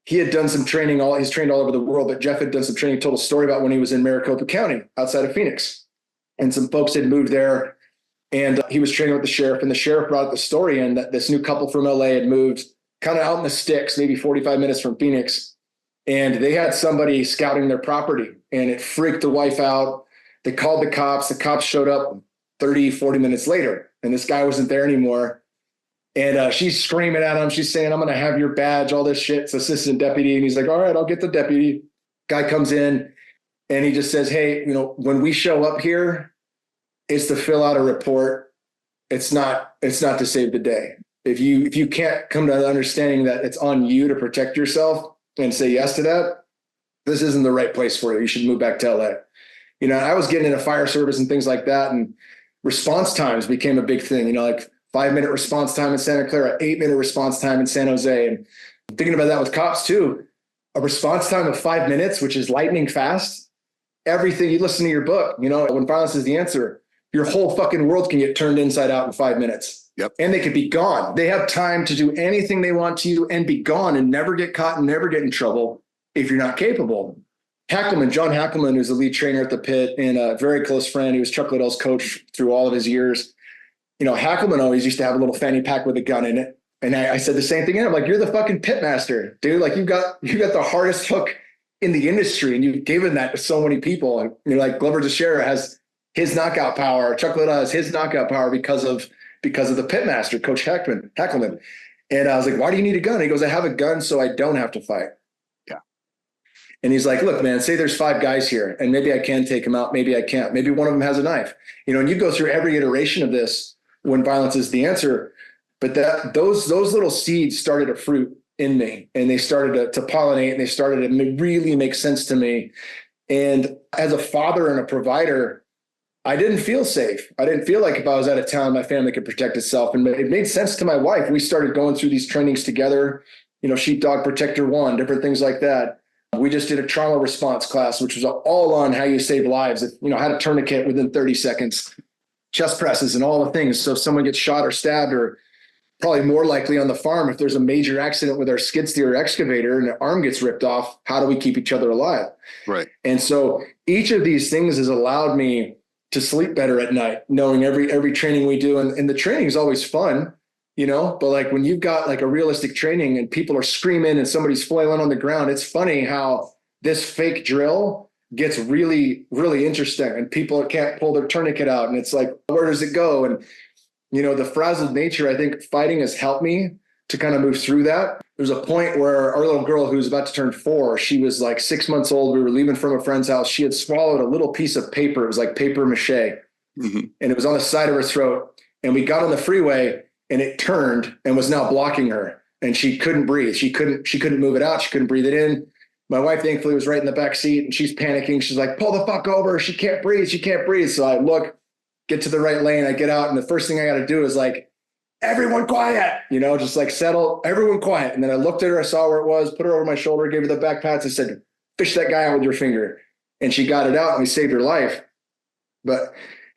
Speaker 2: he had done some training, he's trained all over the world, but Jeff had done some training, told a story about when he was in Maricopa County outside of Phoenix. And some folks had moved there, and he was training with the sheriff, and the sheriff brought the story in that this new couple from LA had moved kind of out in the sticks, maybe 45 minutes from Phoenix. And they had somebody scouting their property, and it freaked the wife out. They called the cops showed up 30, 40 minutes later, and this guy wasn't there anymore. And she's screaming at him. She's saying, I'm going to have your badge, all this shit. It's assistant deputy. And he's like, all right, I'll get the deputy. Guy comes in and he just says, hey, when we show up here, it's to fill out a report. It's not to save the day. If you can't come to the understanding that it's on you to protect yourself and say yes to that, this isn't the right place for you. You should move back to LA. I was getting into fire service and things like that. And response times became a big thing, like 5-minute response time in Santa Clara, 8-minute response time in San Jose. And thinking about that with cops too, a response time of 5 minutes, which is lightning fast. Everything you listen to your book, when violence is the answer, your whole fucking world can get turned inside out in 5 minutes.
Speaker 1: Yep.
Speaker 2: And they could be gone. They have time to do anything they want to you and be gone and never get caught and never get in trouble if you're not capable. John Hackelman, who's the lead trainer at the pit and a very close friend. He was Chuck Liddell's coach through all of his years. Hackelman always used to have a little fanny pack with a gun in it. And I said the same thing. I'm like, you're the fucking pit master, dude. Like you got the hardest hook in the industry and you've given that to so many people. And like Glover Teixeira has his knockout power. Chuck Liddell has his knockout power because of the pit master, Coach Hackelman. And I was like, why do you need a gun? He goes, I have a gun so I don't have to fight. And he's like, look, man, say there's 5 guys here and maybe I can take them out. Maybe I can't. Maybe one of them has a knife, and you go through every iteration of this when violence is the answer. But those little seeds started to fruit in me and they started to pollinate and they started to really make sense to me. And as a father and a provider, I didn't feel safe. I didn't feel like if I was out of town, my family could protect itself. And it made sense to my wife. We started going through these trainings together, Sheepdog Protector 1, different things like that. We just did a trauma response class, which was all on how you save lives. How to tourniquet within 30 seconds, chest presses and all the things. So if someone gets shot or stabbed, or probably more likely on the farm, if there's a major accident with our skid steer or excavator and the arm gets ripped off, how do we keep each other alive?
Speaker 1: Right.
Speaker 2: And so each of these things has allowed me to sleep better at night, knowing every training we do. And the training is always fun. But like when you've got like a realistic training and people are screaming and somebody's flailing on the ground, it's funny how this fake drill gets really, really interesting and people can't pull their tourniquet out. And it's like, where does it go? And, the frazzled nature, I think fighting has helped me to kind of move through that. There's a point where our little girl who's about to turn 4, she was like 6 months old. We were leaving from a friend's house. She had swallowed a little piece of paper. It was like paper mache. Mm-hmm. And it was on the side of her throat. And we got on the freeway and it turned and was now blocking her and she couldn't breathe. She couldn't move it out. She couldn't breathe it in. My wife thankfully was right in the back seat and she's panicking. She's like, pull the fuck over. She can't breathe. She can't breathe. So I look, get to the right lane. I get out. And the first thing I got to do is like, everyone quiet, just like settle, everyone quiet. And then I looked at her, I saw where it was, put her over my shoulder, gave her the back pats. I said, fish that guy out with your finger. And she got it out and we saved her life. But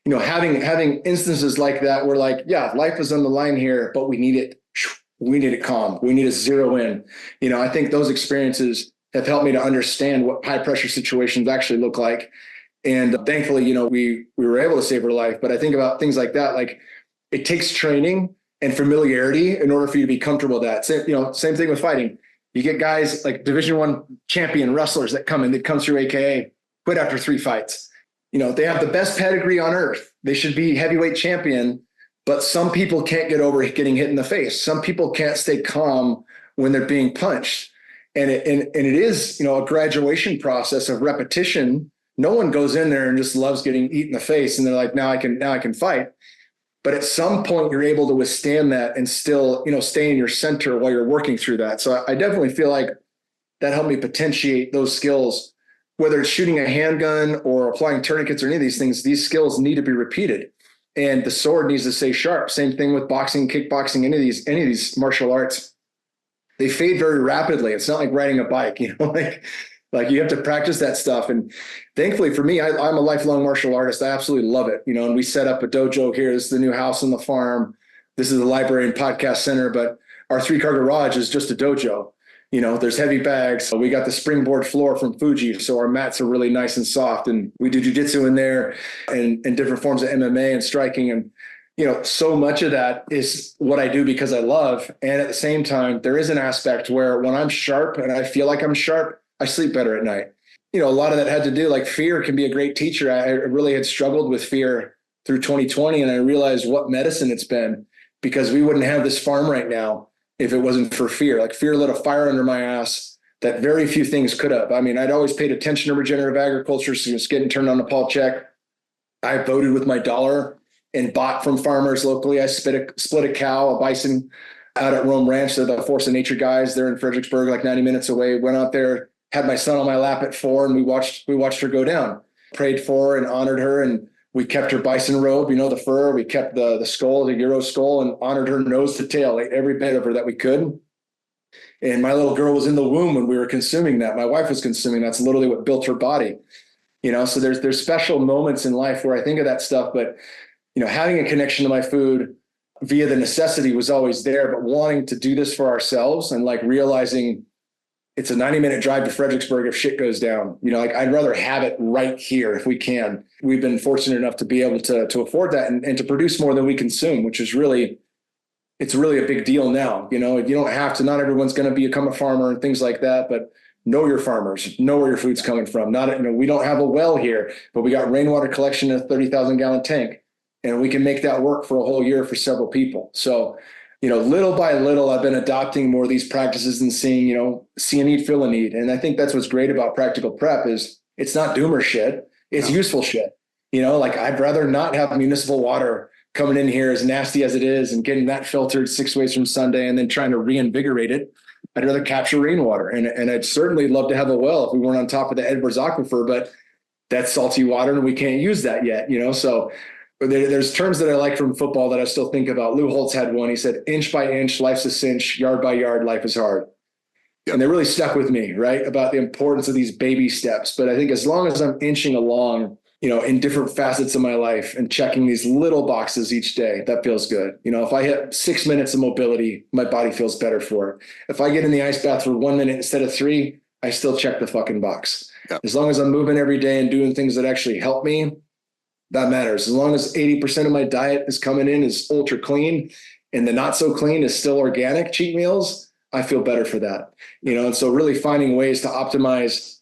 Speaker 2: having instances like that where like, yeah, life is on the line here, but we need it calm. We need to zero in. I think those experiences have helped me to understand what high pressure situations actually look like. And thankfully, we were able to save her life. But I think about things like that, like it takes training and familiarity in order for you to be comfortable with that. Same thing with fighting. You get guys like Division I champion wrestlers that come through AKA, quit after 3 fights. They have the best pedigree on earth. They should be heavyweight champion, but some people can't get over getting hit in the face. Some people can't stay calm when they're being punched. And it is, a graduation process of repetition. No one goes in there and just loves getting eaten in the face and they're like, now I can fight. But at some point you're able to withstand that and still, stay in your center while you're working through that. So I definitely feel like that helped me potentiate those skills. Whether it's shooting a handgun or applying tourniquets or any of these things, these skills need to be repeated. And the sword needs to stay sharp. Same thing with boxing, kickboxing, any of these martial arts. They fade very rapidly. It's not like riding a bike, like you have to practice that stuff. And thankfully for me, I'm a lifelong martial artist. I absolutely love it. And we set up a dojo here. This is the new house on the farm. This is the library and podcast center, but our 3-car garage is just a dojo. There's heavy bags. We got the springboard floor from Fuji. So our mats are really nice and soft. And we do jujitsu in there and different forms of MMA and striking. And, so much of that is what I do because I love. And at the same time, there is an aspect where when I'm sharp and I feel like I'm sharp, I sleep better at night. A lot of that had to do, like fear can be a great teacher. I really had struggled with fear through 2020. And I realized what medicine it's been because we wouldn't have this farm right now if it wasn't for fear. Like fear lit a fire under my ass that very few things could have. I mean, I'd always paid attention to regenerative agriculture, so it's getting turned on the Paul check. I voted with my dollar and bought from farmers locally. I split a cow, a bison out at Rome Ranch. They're the Force of Nature guys. They're in Fredericksburg, like 90 minutes away. Went out there, had my son on my lap at 4, and we watched her go down. prayed for and honored her. And we kept her bison robe, the fur. We kept the skull, the Euro skull, and honored her nose to tail, like every bit of her that we could. And my little girl was in the womb when we were consuming that. My wife was consuming. That's literally what built her body. So there's special moments in life where I think of that stuff, but having a connection to my food via the necessity was always there, but wanting to do this for ourselves and like realizing it's a 90-minute drive to Fredericksburg if shit goes down. I'd rather have it right here if we can. We've been fortunate enough to be able to afford that and to produce more than we consume, which is it's really a big deal now. You don't have to, not everyone's going to become a farmer and things like that, but know your farmers, know where your food's coming from. We don't have a well here, but we got rainwater collection in a 30,000 gallon tank, and we can make that work for a whole year for several people. So, little by little, I've been adopting more of these practices and seeing, see a need, fill a need. And I think that's what's great about practical prep is it's not doomer shit. It's useful shit. I'd rather not have municipal water coming in here as nasty as it is and getting that filtered 6 ways from Sunday and then trying to reinvigorate it. I'd rather capture rainwater. And I'd certainly love to have a well if we weren't on top of the Edwards Aquifer, but that's salty water and we can't use that yet, So there's terms that I like from football that I still think about. Lou Holtz had one. He said, inch by inch, life's a cinch, yard by yard, life is hard. Yep. And they really stuck with me, right? About the importance of these baby steps. But I think as long as I'm inching along, in different facets of my life and checking these little boxes each day, that feels good. If I hit 6 minutes of mobility, my body feels better for it. If I get in the ice bath for 1 minute instead of 3, I still check the fucking box. Yep. As long as I'm moving every day and doing things that actually help me, that matters. As long as 80% of my diet is coming in is ultra clean and the not so clean is still organic cheat meals, I feel better for that. And so really finding ways to optimize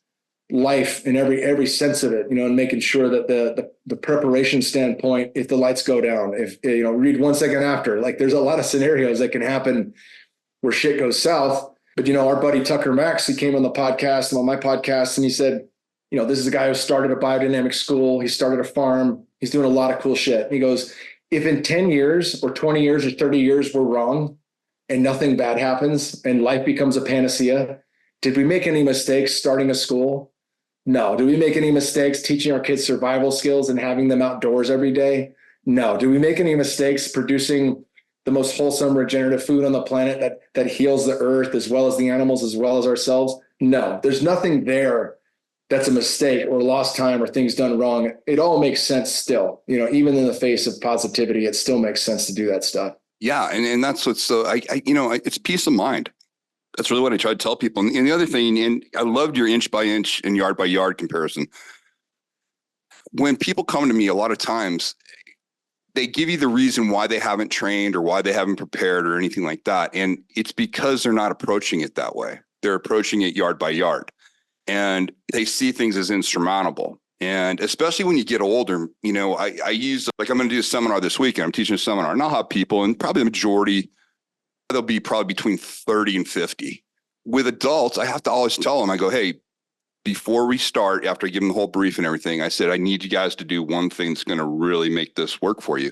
Speaker 2: life in every sense of it, and making sure that the preparation standpoint, if the lights go down, if, read 1 second after, like there's a lot of scenarios that can happen where shit goes south. But, our buddy Tucker Max, he came on the podcast and on my podcast and he said, this is a guy who started a biodynamic school. He started a farm. He's doing a lot of cool shit. And he goes, if in 10 years or 20 years or 30 years, we're wrong and nothing bad happens and life becomes a panacea, did we make any mistakes starting a school? No. Do we make any mistakes teaching our kids survival skills and having them outdoors every day? No. Do we make any mistakes producing the most wholesome regenerative food on the planet that heals the earth as well as the animals, as well as ourselves? No. There's nothing there that's a mistake or lost time or things done wrong. It all makes sense still. Even in the face of positivity, it still makes sense to do that stuff.
Speaker 1: Yeah. And that's what's so, it's peace of mind. That's really what I try to tell people. And the other thing, and I loved your inch by inch and yard by yard comparison. When people come to me, a lot of times they give you the reason why they haven't trained or why they haven't prepared or anything like that. And it's because they're not approaching it that way. They're approaching it yard by yard and they see things as insurmountable. And especially when you get older, I use, like, I'm going to do a seminar this weekend. I'm teaching a seminar and I'll have people, and probably the majority, they'll be probably between 30 and 50. With adults, I have to always tell them, I go, hey, before we start, after I give them the whole brief and everything, I said, I need you guys to do one thing that's going to really make this work for you.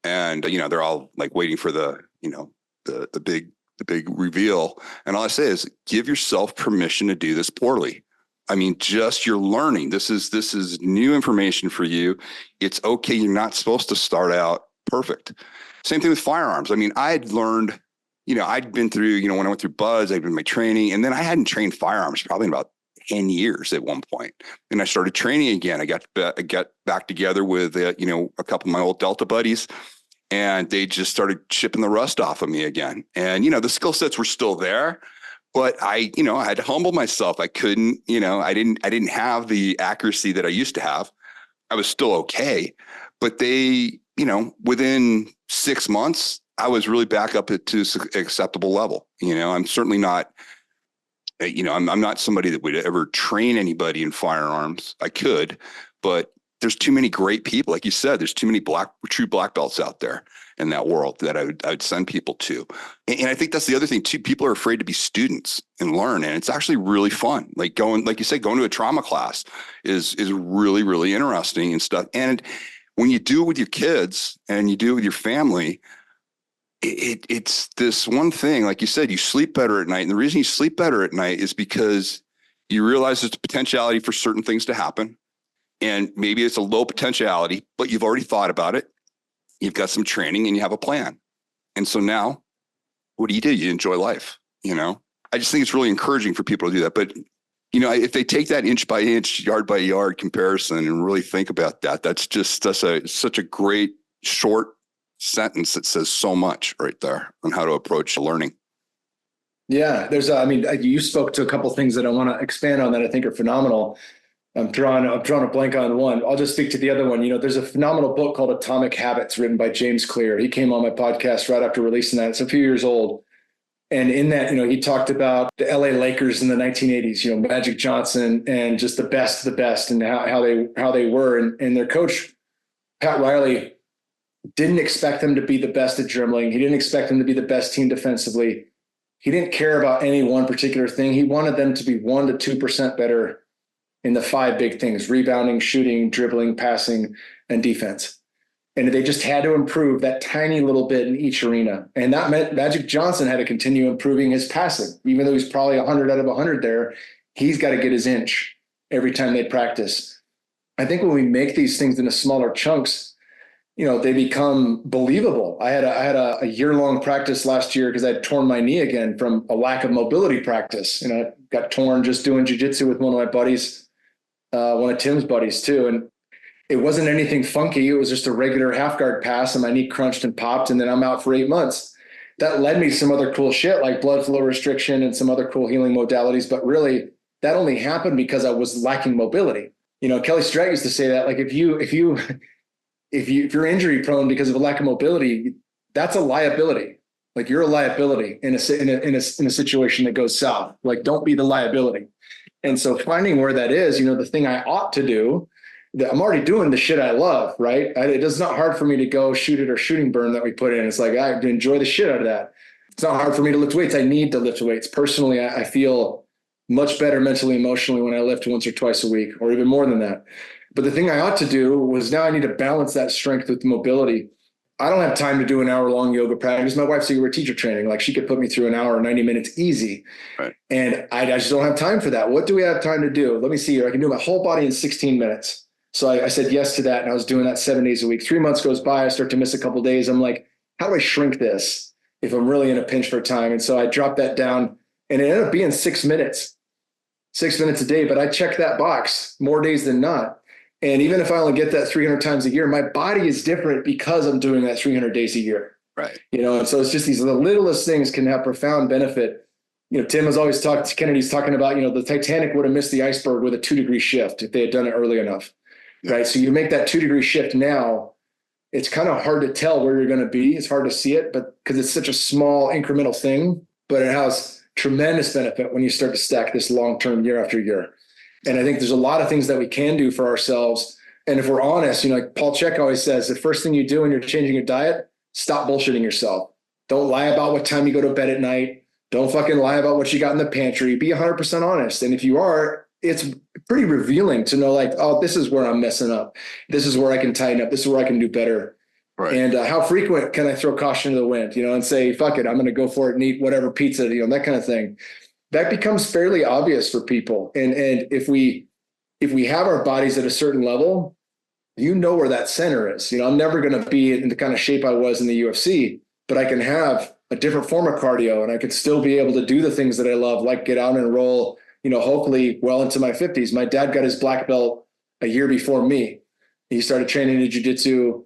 Speaker 1: And, they're all like waiting for the big reveal. And all I say is give yourself permission to do this poorly. I mean, just you're learning. This is new information for you. It's okay. You're not supposed to start out perfect. Same thing with firearms. I mean, I had learned, I'd been through, when I went through BUD/S, I'd been my training, and then I hadn't trained firearms probably in about 10 years at one point. And I started training again. I got back together with, a couple of my old Delta buddies, and they just started chipping the rust off of me again. And, the skill sets were still there, but I had to humble myself. I couldn't, I didn't have the accuracy that I used to have. I was still okay, but they, within 6 months, I was really back up to acceptable level. I'm certainly not, I'm not somebody that would ever train anybody in firearms. I could, but there's too many great people. Like you said, there's too many true black belts out there in that world that I would send people to. And I think that's the other thing too. People are afraid to be students and learn. And it's actually really fun. Like going to a trauma class is really, really interesting and stuff. And when you do it with your kids and you do it with your family, it's this one thing, like you said, you sleep better at night. And the reason you sleep better at night is because you realize there's a potentiality for certain things to happen. And maybe it's a low potentiality, but you've already thought about it. You've got some training and you have a plan. And so now what do? You enjoy life, I just think it's really encouraging for people to do that. But, if they take that inch by inch, yard by yard comparison and really think about that, that's such a great short sentence that says so much right there on how to approach learning.
Speaker 2: Yeah, you spoke to a couple of things that I want to expand on that I think are phenomenal. I'm drawing a blank on one. I'll just speak to the other one. There's a phenomenal book called Atomic Habits written by James Clear. He came on my podcast right after releasing that. It's a few years old. And in that, he talked about the LA Lakers in the 1980s, Magic Johnson and just the best of the best and how they were. And their coach, Pat Riley, didn't expect them to be the best at dribbling. He didn't expect them to be the best team defensively. He didn't care about any one particular thing. He wanted them to be 1% to 2% better in the 5 big things: rebounding, shooting, dribbling, passing, and defense. And they just had to improve that tiny little bit in each arena. And that meant Magic Johnson had to continue improving his passing. Even though he's probably 100 out of 100 there, he's got to get his inch every time they practice. I think when we make these things into smaller chunks, they become believable. I had a year-long practice last year because I had torn my knee again from a lack of mobility practice. I got torn just doing jiu-jitsu with one of my buddies, one of Tim's buddies too. And it wasn't anything funky. It was just a regular half guard pass and my knee crunched and popped, and then I'm out for 8 months. That led me to some other cool shit like blood flow restriction and some other cool healing modalities. But really that only happened because I was lacking mobility. Kelly Stratton used to say that, like, if you're injury prone because of a lack of mobility, that's a liability. Like, you're a liability in a situation that goes south. Like, don't be the liability. And so finding where that is, the thing I ought to do, that I'm already doing the shit I love, right? It's not hard for me to go shoot it or shooting burn that we put in. It's like, I enjoy the shit out of that. It's not hard for me to lift weights. I need to lift weights. Personally, I feel much better mentally, emotionally when I lift once or twice a week, or even more than that. But the thing I ought to do was, now I need to balance that strength with mobility. I don't have time to do an hour-long yoga practice. My wife's a yoga teacher training. Like, she could put me through an hour, 90 minutes easy. Right. And I just don't have time for that. What do we have time to do? Let me see here. I can do my whole body in 16 minutes. So I said yes to that, and I was doing that 7 days a week. 3 months goes by, I start to miss a couple of days. I'm like, how do I shrink this if I'm really in a pinch for time? And so I dropped that down, and it ended up being 6 minutes a day. But I check that box more days than not. And even if I only get that 300 times a year, my body is different because I'm doing that 300 days a year. Right. And so it's just the littlest things can have profound benefit. Tim has always Kennedy's talking about, the Titanic would have missed the iceberg with a 2-degree shift if they had done it early enough. Yeah. Right. So you make that 2-degree shift now, it's kind of hard to tell where you're going to be. It's hard to see it, but because it's such a small incremental thing, but it has tremendous benefit when you start to stack this long-term year after year. And I think there's a lot of things that we can do for ourselves. And if we're honest, like Paul Chek always says, the first thing you do when you're changing your diet, stop bullshitting yourself. Don't lie about what time you go to bed at night. Don't fucking lie about what you got in the pantry. Be 100% honest. And if you are, it's pretty revealing to know, like, oh, this is where I'm messing up. This is where I can tighten up. This is where I can do better. Right. And how frequent can I throw caution to the wind, and say, fuck it, I'm going to go for it and eat whatever pizza, that kind of thing. That becomes fairly obvious for people. And if we have our bodies at a certain level, where that center is. I'm never going to be in the kind of shape I was in the UFC, but I can have a different form of cardio, and I could still be able to do the things that I love, like get out and roll, hopefully well into my 50s. My dad got his black belt a year before me. He started training in jiu-jitsu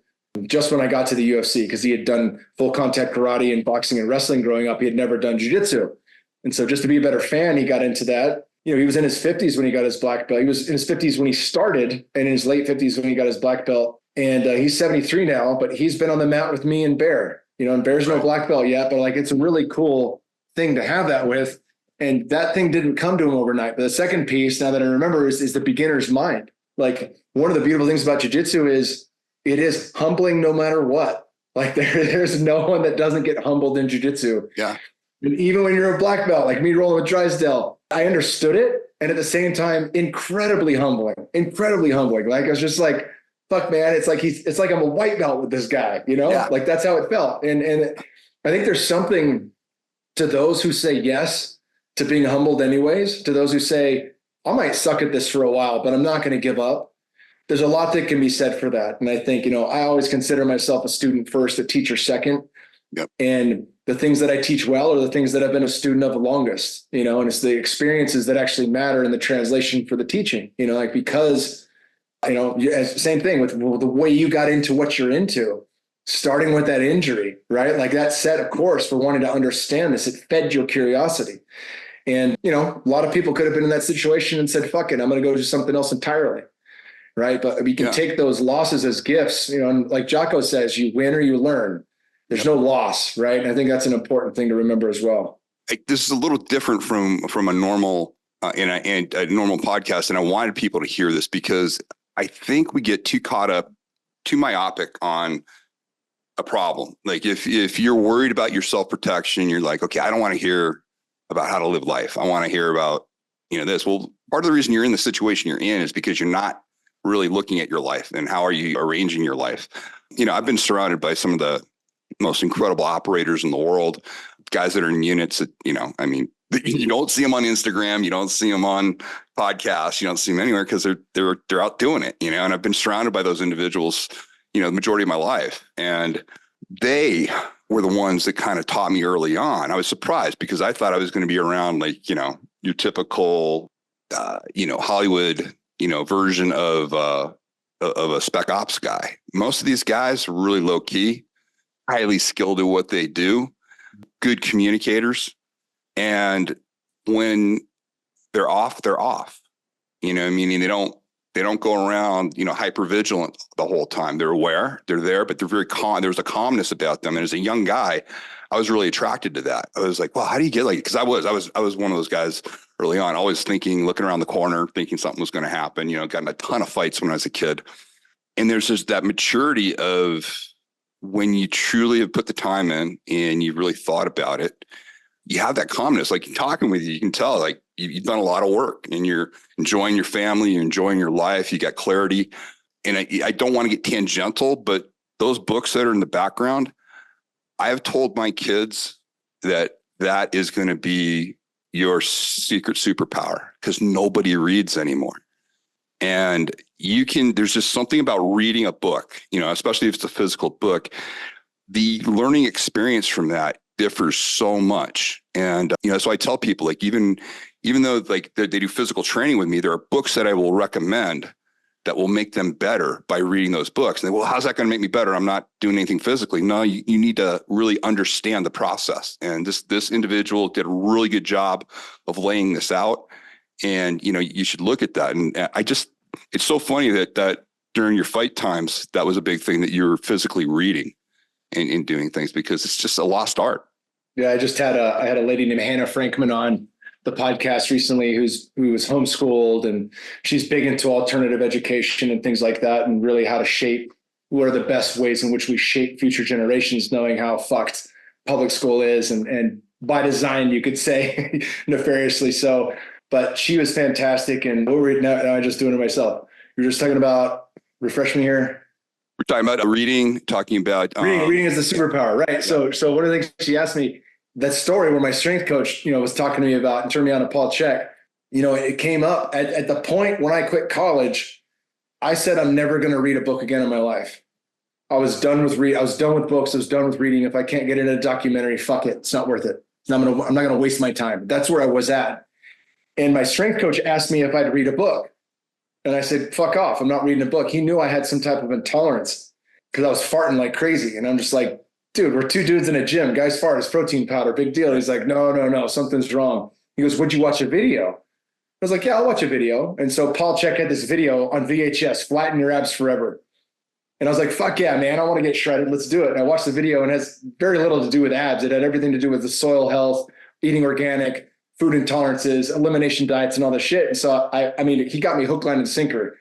Speaker 2: just when I got to the UFC, because he had done full contact karate and boxing and wrestling growing up. He had never done jiu-jitsu. And so just to be a better fan, he got into that. He was in his 50s when he got his black belt. He was in his 50s when he started, and in his late 50s when he got his black belt. And he's 73 now, but he's been on the mat with me and Bear. And Bear's no black belt yet, but like, it's a really cool thing to have that with. And that thing didn't come to him overnight. But the second piece, now that I remember, is the beginner's mind. Like, one of the beautiful things about jiu-jitsu is it is humbling no matter what. Like, there's no one that doesn't get humbled in jiu-jitsu. Yeah. And even when you're a black belt, like me rolling with Drysdale, I understood it. And at the same time, incredibly humbling. Like, I was just like, fuck, man, it's like I'm a white belt with this guy, Yeah. Like, that's how it felt. And I think there's something to those who say yes to being humbled anyways, to those who say, I might suck at this for a while, but I'm not going to give up. There's a lot that can be said for that. And I think, I always consider myself a student first, a teacher second.
Speaker 1: Yep.
Speaker 2: And the things that I teach well are the things that I've been a student of the longest, and it's the experiences that actually matter in the translation for the teaching, because, same thing with the way you got into what you're into, starting with that injury, right? Like that set a course for wanting to understand this. It fed your curiosity. And, a lot of people could have been in that situation and said, fuck it, I'm going to go do something else entirely. Right. But we can take those losses as gifts, and like Jocko says, you win or you learn. There's no loss. Right. And I think that's an important thing to remember as well.
Speaker 1: This is a little different from a normal and a normal podcast. And I wanted people to hear this because I think we get too caught up, too myopic on a problem. Like if you're worried about your self-protection, you're like, okay, I don't want to hear about how to live life. I want to hear about, this. Well, part of the reason you're in the situation you're in is because you're not really looking at your life and how are you arranging your life. I've been surrounded by some of the most incredible operators in the world, guys that are in units that, you don't see them on Instagram. You don't see them on podcasts. You don't see them anywhere because they're out doing it, and I've been surrounded by those individuals, the majority of my life. And they were the ones that kind of taught me early on. I was surprised because I thought I was going to be around like, your typical, Hollywood, version of a spec ops guy. Most of these guys are really low key, highly skilled at what they do, good communicators. And when they're off, they're off, meaning they don't go around, hyper vigilant the whole time. They're aware, they're there, but they're very calm. There's a calmness about them. And as a young guy, I was really attracted to that. I was like, well, how do you get because I was one of those guys early on, always thinking, looking around the corner, thinking something was going to happen, got in a ton of fights when I was a kid. And there's just that maturity of when you truly have put the time in and you've really thought about it, you have that calmness. Like talking with you can tell like you've done a lot of work and you're enjoying your family, you're enjoying your life, you got clarity. And I don't want to get tangential, but those books that are in the background, I have told my kids that is going to be your secret superpower because nobody reads anymore. And there's just something about reading a book, especially if it's a physical book, the learning experience from that differs so much. And, so I tell people like, even though like they do physical training with me, there are books that I will recommend that will make them better by reading those books. And they, well, how's that going to make me better? I'm not doing anything physically. No, you need to really understand the process. And this individual did a really good job of laying this out. And, you should look at that. And it's so funny that during your fight times, that was a big thing that you were physically reading and doing things because it's just a lost art.
Speaker 2: Yeah. I had a lady named Hannah Frankman on the podcast recently who was homeschooled, and she's big into alternative education and things like that, and really how to shape what are the best ways in which we shape future generations, knowing how fucked public school is and by design, you could say nefariously so. But she was fantastic. And what we're now I'm just doing it myself. You're just talking about, refresh me here.
Speaker 1: We're talking about reading, talking about
Speaker 2: reading is the superpower, right? Yeah. So one of the things she asked me, that story where my strength coach, was talking to me about and turned me on to Paul Chek, it came up at the point when I quit college. I said, I'm never going to read a book again in my life. I was done with books. I was done with reading. If I can't get into a documentary, fuck it. It's not worth it. I'm not going to waste my time. That's where I was at. And my strength coach asked me if I'd read a book. And I said, fuck off. I'm not reading a book. He knew I had some type of intolerance because I was farting like crazy. And I'm just like, dude, we're two dudes in a gym. Guys fart is protein powder. Big deal. He's like, no, something's wrong. He goes, would you watch a video? I was like, yeah, I'll watch a video. And so Paul Chek had this video on VHS, Flatten Your Abs Forever. And I was like, fuck yeah, man, I want to get shredded. Let's do it. And I watched the video, and it has very little to do with abs. It had everything to do with the soil health, eating organic, food intolerances, elimination diets, and all this shit. And so he got me hook, line, and sinker.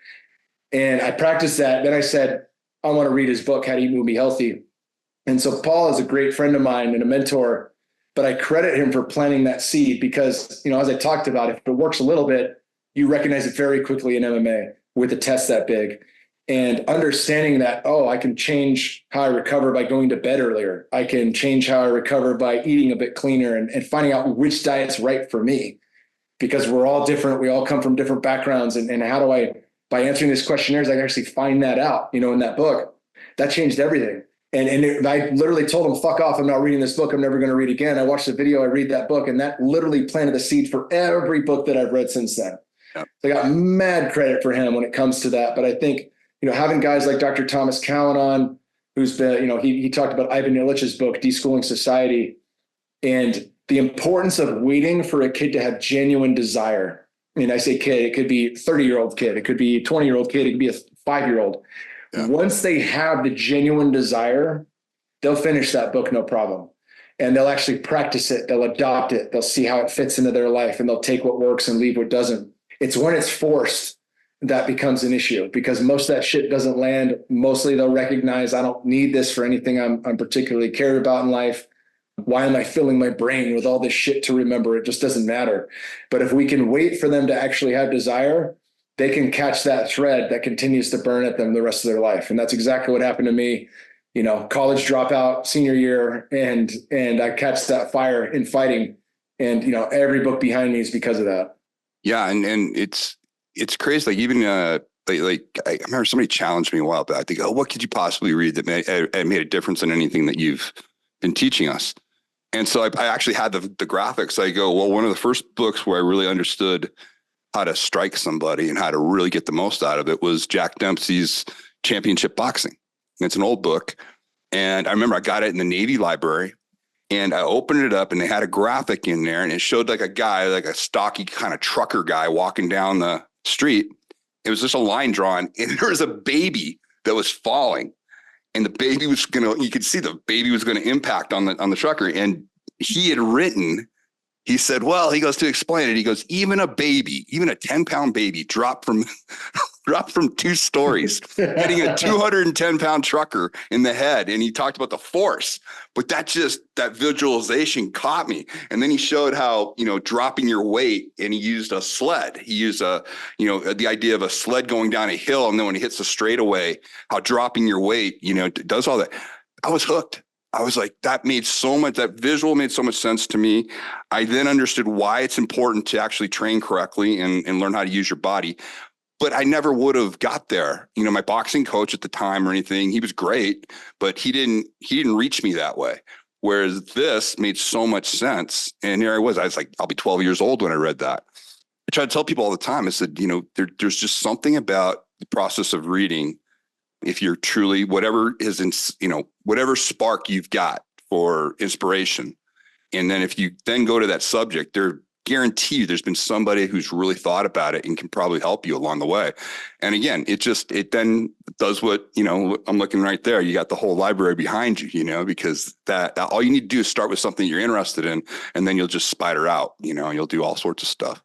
Speaker 2: And I practiced that. Then I said, I want to read his book, How to Eat, Move, Be Healthy. And so Paul is a great friend of mine and a mentor, but I credit him for planting that seed because, as I talked about, if it works a little bit, you recognize it very quickly in MMA with a test that big. And understanding that, I can change how I recover by going to bed earlier. I can change how I recover by eating a bit cleaner and finding out which diet's right for me, because we're all different. We all come from different backgrounds. And how do by answering these questionnaires, I can actually find that out, in that book. That changed everything. And I literally told him, fuck off. I'm not reading this book. I'm never going to read again. I watched the video. I read that book, and that literally planted the seed for every book that I've read since then. Yep. So I got mad credit for him when it comes to that. But I think, having guys like Dr. Thomas Cowan on, who's been, he talked about Ivan Illich's book, Deschooling Society, and the importance of waiting for a kid to have genuine desire. I say kid, it could be a 30-year-old kid. It could be a 20-year-old kid. It could be a 5-year-old. Yeah. Once they have the genuine desire, they'll finish that book, no problem. And they'll actually practice it. They'll adopt it. They'll see how it fits into their life, and they'll take what works and leave what doesn't. It's when it's forced that becomes an issue, because most of that shit doesn't land. Mostly they'll recognize, I don't need this for anything I'm particularly cared about in life. Why am I filling my brain with all this shit to remember? It just doesn't matter. But if we can wait for them to actually have desire, they can catch that thread that continues to burn at them the rest of their life. And that's exactly what happened to me. College dropout, senior year, and I catch that fire in fighting. And, every book behind me is because of that.
Speaker 1: Yeah. And it's crazy. Like even, I remember somebody challenged me a while back. They go, what could you possibly read that made a difference in anything that you've been teaching us? And so I actually had the graphics. I go, well, one of the first books where I really understood how to strike somebody and how to really get the most out of it was Jack Dempsey's Championship Boxing. And it's an old book. And I remember I got it in the Navy library, and I opened it up, and they had a graphic in there, and it showed like a guy, like a stocky kind of trucker guy walking down the street. It was just a line drawn, and there was a baby that was falling. And the baby was you could see the baby was going to impact on the trucker. And he had written, he said, well, he goes to explain it. He goes, even a 10-pound baby dropped from 2 stories, hitting a 210-pound trucker in the head. And he talked about the force, but that visualization caught me. And then he showed how, dropping your weight, and he used a sled. He used the idea of a sled going down a hill. And then when it hits a straightaway, how dropping your weight, does all that. I was hooked. I was like, that visual made so much sense to me. I then understood why it's important to actually train correctly and learn how to use your body. But I never would have got there. My boxing coach at the time or anything, he was great, but he didn't reach me that way. Whereas this made so much sense. And here I was like, I'll be 12 years old when I read that. I try to tell people all the time, I said, there's just something about the process of reading. If you're truly, whatever spark you've got for inspiration. And then if you then go to that subject, they're guaranteed there's been somebody who's really thought about it and can probably help you along the way. And again, it then does what, I'm looking right there. You got the whole library behind you, because that all you need to do is start with something you're interested in, and then you'll just spider out, you'll do all sorts of stuff.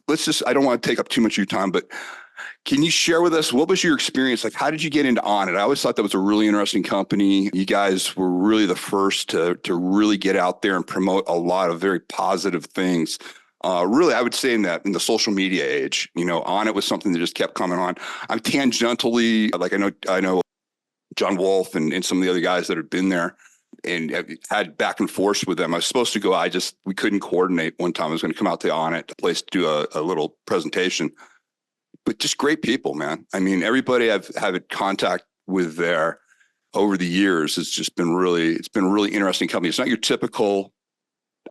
Speaker 1: I don't want to take up too much of your time, but can you share with us, what was your experience? Like, how did you get into Onnit? I always thought that was a really interesting company. You guys were really the first to really get out there and promote a lot of very positive things. Really, I would say in the social media age, Onnit was something that just kept coming on. I'm tangentially, like I know John Wolf and some of the other guys that had been there and had back and forth with them. I was supposed to go. We couldn't coordinate. One time I was going to come out to Onnit, the place to do a little presentation. But just great people, man. I mean, everybody I've had contact with there over the years has just been it's been a really interesting company. It's not your typical,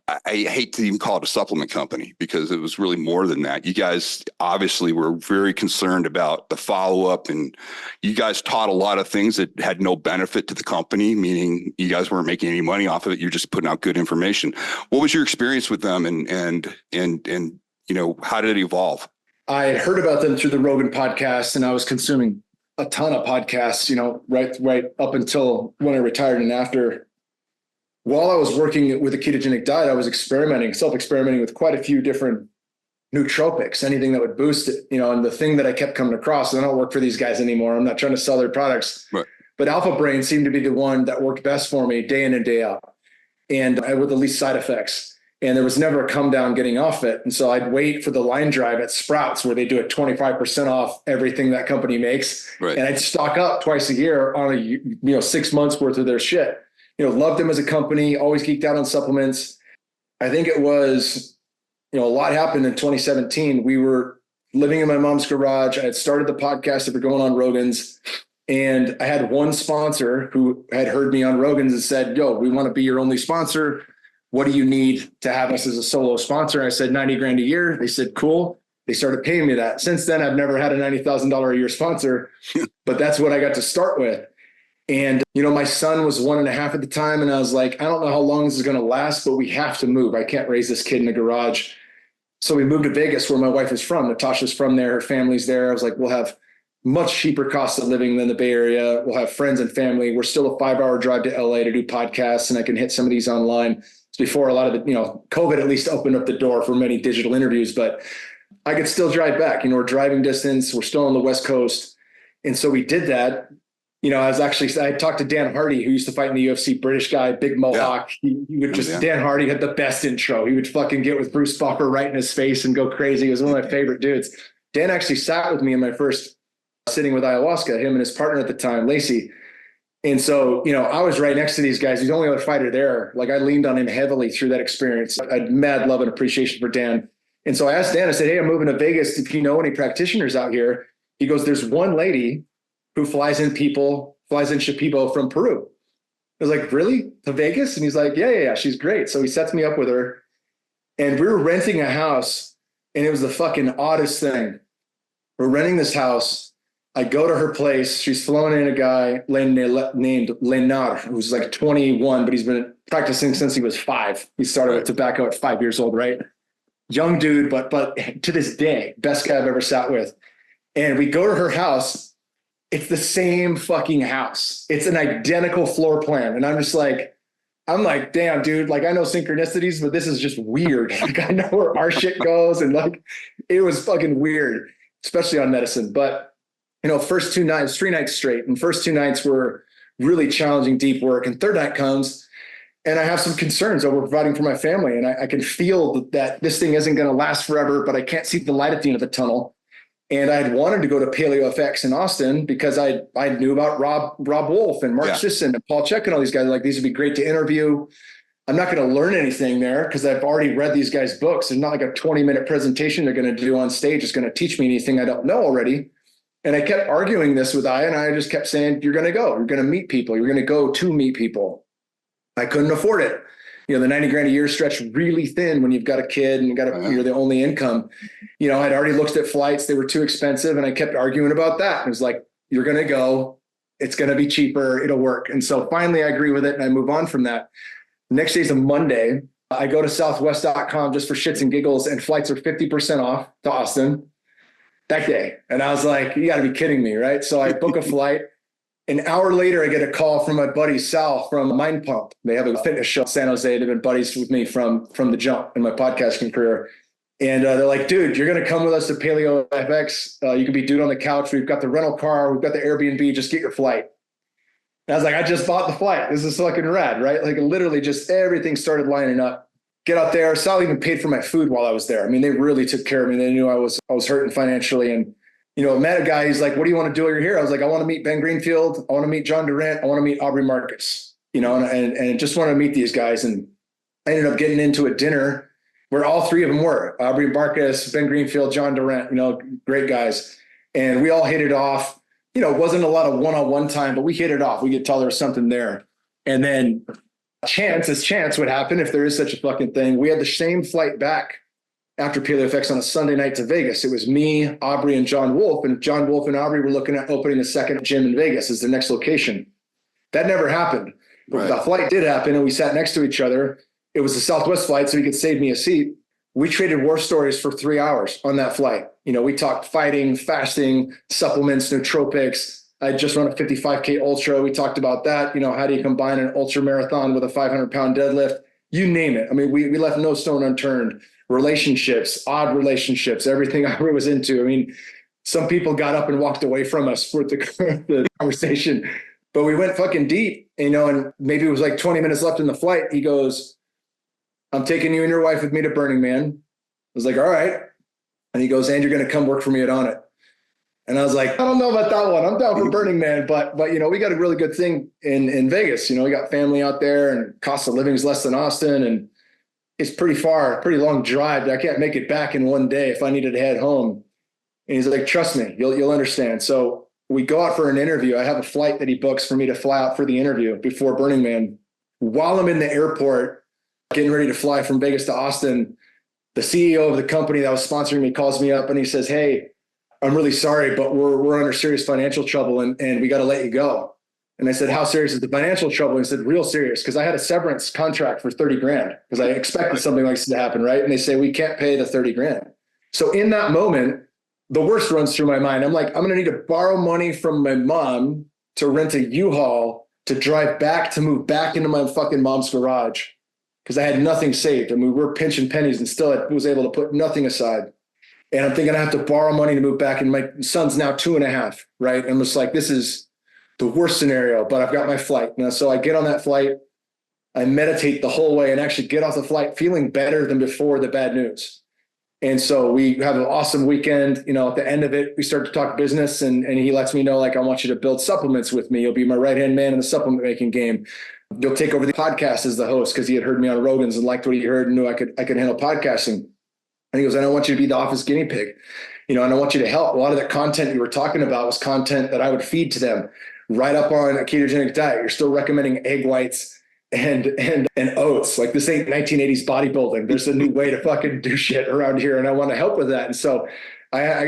Speaker 1: I hate to even call it a supplement company, because it was really more than that. You guys obviously were very concerned about the follow-up, and you guys taught a lot of things that had no benefit to the company, meaning you guys weren't making any money off of it. You're just putting out good information. What was your experience with them, and how did it evolve?
Speaker 2: I had heard about them through the Rogan podcast, and I was consuming a ton of podcasts, right up until when I retired and after. While I was working with a ketogenic diet, I was self-experimenting with quite a few different nootropics, anything that would boost it, and the thing that I kept coming across, and I don't work for these guys anymore. I'm not trying to sell their products, right. But Alpha Brain seemed to be the one that worked best for me day in and day out, and with the least side effects. And there was never a come down getting off it. And so I'd wait for the line drive at Sprouts, where they do it 25% off everything that company makes. Right. And I'd stock up twice a year on 6 months worth of their shit. Loved them as a company, always geeked out on supplements. I think it was, a lot happened in 2017. We were living in my mom's garage. I had started the podcast that were going on Rogan's. And I had one sponsor who had heard me on Rogan's and said, yo, we want to be your only sponsor. What do you need to have us as a solo sponsor? I said, 90 grand a year. They said, cool. They started paying me that. Since then, I've never had a $90,000 a year sponsor, but that's what I got to start with. And, my son was 1.5 at the time. And I was like, I don't know how long this is going to last, but we have to move. I can't raise this kid in the garage. So we moved to Vegas, where my wife is from. Natasha's from there. Her family's there. I was like, we'll have much cheaper cost of living than the Bay Area. We'll have friends and family. We're still a 5-hour drive to LA to do podcasts, and I can hit some of these online. It's before a lot of the, COVID at least opened up the door for many digital interviews, but I could still drive back. We're driving distance. We're still on the West Coast. And so we did that. I talked to Dan Hardy, who used to fight in the UFC, British guy, big mohawk. Yeah. He would Dan Hardy had the best intro. He would fucking get with Bruce Buffer right in his face and go crazy. He was one of my favorite dudes. Dan actually sat with me in my first sitting with ayahuasca, him and his partner at the time, Lacey. And so, I was right next to these guys. He's the only other fighter there. Like, I leaned on him heavily through that experience. I had mad love and appreciation for Dan. And so I asked Dan, I said, hey, I'm moving to Vegas. If you know any practitioners out here, he goes, there's one lady who flies in Shipibo from Peru. I was like, really? To Vegas? And he's like, yeah. She's great. So he sets me up with her, and we were renting a house, and it was the fucking oddest thing. We're renting this house. I go to her place. She's flown in a guy named Leonard, who's like 21, but he's been practicing since he was 5. He started with tobacco at 5 years old, right? Young dude, but to this day, best guy I've ever sat with. And we go to her house. It's the same fucking house. It's an identical floor plan. And I'm like, damn, dude, like, I know synchronicities, but this is just weird. Like, I know where our shit goes. And like, it was fucking weird, especially on medicine. But first 2 nights, 3 nights straight. And first 2 nights were really challenging, deep work. And third night comes, and I have some concerns over providing for my family. And I can feel that this thing isn't going to last forever, but I can't see the light at the end of the tunnel. And I had wanted to go to PaleoFX in Austin because I knew about Rob Wolf and Mark Sisson and Paul Check and all these guys. Like, these would be great to interview. I'm not going to learn anything there because I've already read these guys' books. There's not like a 20-minute presentation they're going to do on stage. It's going to teach me anything I don't know already. And I kept arguing this with and I just kept saying, you're going to go. You're going to meet people. You're going to go to meet people. I couldn't afford it. The 90 grand a year stretched really thin when you've got a kid and you're the only income. I'd already looked at flights. They were too expensive. And I kept arguing about that. It was like, you're going to go. It's going to be cheaper. It'll work. And so finally I agree with it and I move on from that. Next day's a Monday. I go to southwest.com just for shits and giggles, and flights are 50% off to Austin that day. And I was like, you got to be kidding me, right? So I book a flight. An hour later, I get a call from my buddy Sal from Mind Pump. They have a fitness show in San Jose. They've been buddies with me from the jump in my podcasting career. And they're like, dude, you're going to come with us to Paleo FX. You can be dude on the couch. We've got the rental car. We've got the Airbnb. Just get your flight. And I was like, I just bought the flight. This is fucking rad, right? Like, literally just everything started lining up. Get out there. Sal even paid for my food while I was there. I mean, they really took care of me. They knew I was hurting financially. And met a guy, he's like, what do you want to do while you're here? I was like, I want to meet Ben Greenfield. I want to meet John Durant. I want to meet Aubrey Marcus, and just want to meet these guys. And I ended up getting into a dinner where all 3 of them were Aubrey Marcus, Ben Greenfield, John Durant, great guys. And we all hit it off. It wasn't a lot of one-on-one time, but we hit it off. We could tell there was something there. And then chance would happen if there is such a fucking thing. We had the same flight back after PaleoFX on a Sunday night to Vegas. It was me, Aubrey, and John Wolf. And John Wolf and Aubrey were looking at opening the second gym in Vegas as the next location. That never happened. But the flight did happen, and we sat next to each other. It was a Southwest flight, so he could save me a seat. We traded war stories for 3 hours on that flight. We talked fighting, fasting, supplements, nootropics. I had just run a 55K ultra. We talked about that. How do you combine an ultra marathon with a 500-pound deadlift? You name it. I mean, we left no stone unturned. Relationships, odd relationships, everything I was into. I mean, some people got up and walked away from us for the conversation, but we went fucking deep, and maybe it was like 20 minutes left in the flight. He goes, I'm taking you and your wife with me to Burning Man. I was like, all right. And he goes, and you're going to come work for me at Onnit. And I was like, I don't know about that one. I'm down for Burning Man, but we got a really good thing in Vegas. We got family out there, and cost of living is less than Austin, and it's pretty far, pretty long drive. I can't make it back in one day if I needed to head home. And he's like, trust me, you'll understand. So we go out for an interview. I have a flight that he books for me to fly out for the interview before Burning Man. While I'm in the airport, getting ready to fly from Vegas to Austin, the CEO of the company that was sponsoring me calls me up and he says, hey, I'm really sorry, but we're under serious financial trouble and we got to let you go. And I said, how serious is the financial trouble? And he said, real serious, because I had a severance contract for 30 grand because I expected something like this to happen, right? And they say, we can't pay the 30 grand. So in that moment, the worst runs through my mind. I'm like, I'm going to need to borrow money from my mom to rent a U-Haul to drive back to move back into my fucking mom's garage because I had nothing saved. I mean, we were pinching pennies and still I was able to put nothing aside. And I'm thinking I have to borrow money to move back. And my son's now 2.5, right? And I'm just like, this is the worst scenario, but I've got my flight. And so I get on that flight, I meditate the whole way and actually get off the flight feeling better than before the bad news. And so we have an awesome weekend. You know, at the end of it, we start to talk business and he lets me know, like, I want you to build supplements with me. You'll be my right-hand man in the supplement making game. You'll take over the podcast as the host because he had heard me on Rogan's and liked what he heard and knew I could handle podcasting. And he goes, and I want you to be the office guinea pig, you know, and I want you to help. A lot of the content you were talking about was content that I would feed to them right up on a ketogenic diet. You're still recommending egg whites and oats. Like, this ain't 1980s bodybuilding. There's a new way to fucking do shit around here. And I want to help with that. And so I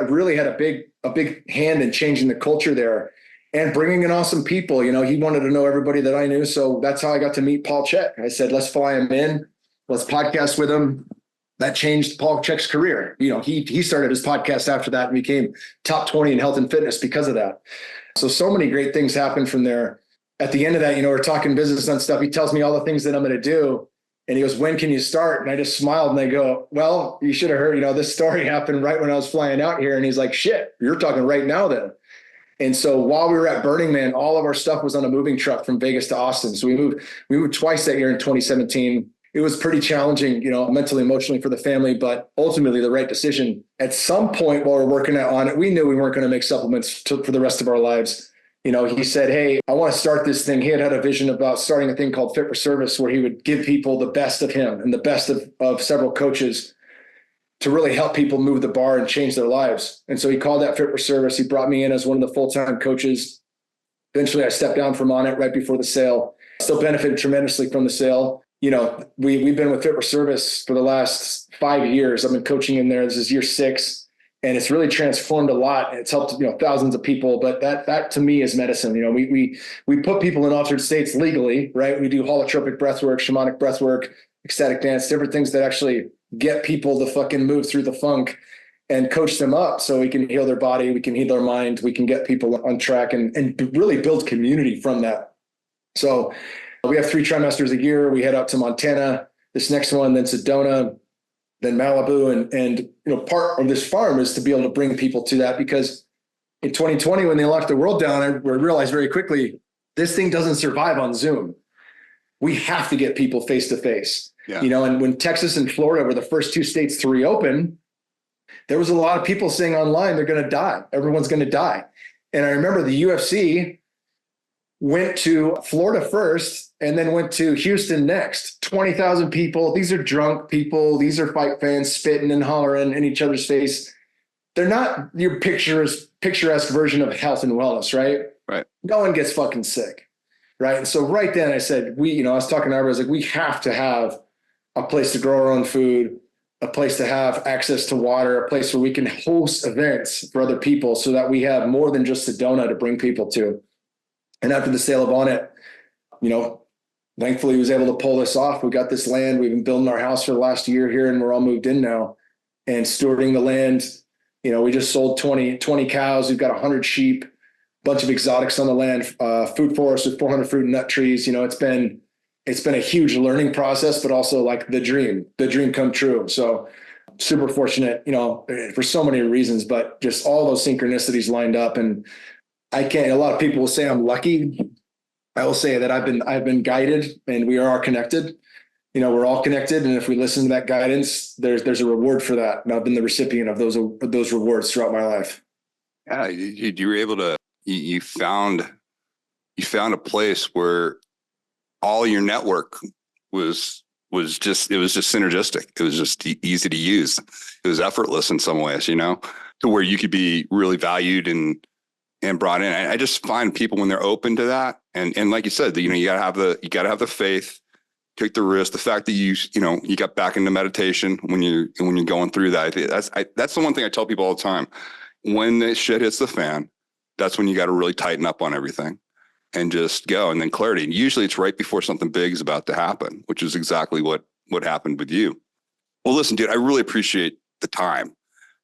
Speaker 2: really had a big hand in changing the culture there and bringing in awesome people. You know, he wanted to know everybody that I knew. So that's how I got to meet Paul Chek. I said, let's fly him in. Let's podcast with him. That changed Paul Chek's career. You know, he started his podcast after that and became top 20 in health and fitness because of that. So many great things happened from there. At the end of that, you know, we're talking business and stuff. He tells me all the things that I'm going to do. And he goes, when can you start? And I just smiled and I go, well, you should have heard, you know, this story happened right when I was flying out here. And he's like, shit, you're talking right now then. And so while we were at Burning Man, all of our stuff was on a moving truck from Vegas to Austin. So we moved twice that year in 2017. It was pretty challenging, you know, mentally, emotionally for the family, but ultimately the right decision. At some point while we're working on it, we knew we weren't going to make supplements for the rest of our lives. You know, he said, hey, I want to start this thing. He had a vision about starting a thing called Fit for Service, where he would give people the best of him and the best of several coaches to really help people move the bar and change their lives. And so he called that Fit for Service. He brought me in as one of the full-time coaches. Eventually I stepped down from Onnit right before the sale. Still benefited tremendously from the sale. You know, we've been with Fit for Service for the last 5 years. I've been coaching in there. This is year 6, and it's really transformed a lot. It's helped, you know, thousands of people, but that to me is medicine. You know, we put people in altered states legally, right? We do holotropic breath work, shamanic breath work, ecstatic dance, different things that actually get people to fucking move through the funk and coach them up so we can heal their body, we can heal their mind, we can get people on track and really build community from that. So we have 3 trimesters a year. We head out to Montana, this next one, then Sedona, then Malibu. And you know, part of this farm is to be able to bring people to that, because in 2020, when they locked the world down, I realized very quickly, this thing doesn't survive on Zoom. We have to get people face to face. You know, and when Texas and Florida were the first 2 states to reopen, there was a lot of people saying online, they're going to die. Everyone's going to die. And I remember the UFC went to Florida first and then went to Houston next. 20,000 people. These are drunk people. These are fight fans spitting and hollering in each other's face. They're not your picturesque version of health and wellness, right?
Speaker 1: Right.
Speaker 2: No one gets fucking sick, right? And so right then I said, I was talking to everybody, I was like, we have to have a place to grow our own food, a place to have access to water, a place where we can host events for other people so that we have more than just Sedona to bring people to. And after the sale of Onnit, you know, thankfully he was able to pull this off. We got this land. We've been building our house for the last year here, and we're all moved in now and stewarding the land. You know, we just sold 20 cows. We've got 100 sheep, a bunch of exotics on the land, food forest with 400 fruit and nut trees. You know, it's been a huge learning process, but also like the dream come true. So super fortunate, you know, for so many reasons, but just all those synchronicities lined up. And a lot of people will say I'm lucky. I will say that I've been guided, and we are connected. You know, we're all connected. And if we listen to that guidance, there's a reward for that. And I've been the recipient of those rewards throughout my life.
Speaker 1: Yeah. You were able to, you found a place where all your network was just synergistic. It was just easy to use. It was effortless in some ways, you know? to where you could be really valued and brought in. I just find people when they're open to that, and like you said, you gotta have the faith, take the risk. The fact that you got back into meditation when you're going through that. That's the one thing I tell people all the time. When the shit hits the fan, that's when you got to really tighten up on everything and just go. And then clarity. And usually it's right before something big is about to happen, which is exactly what happened with you. Well, listen, dude, I really appreciate the time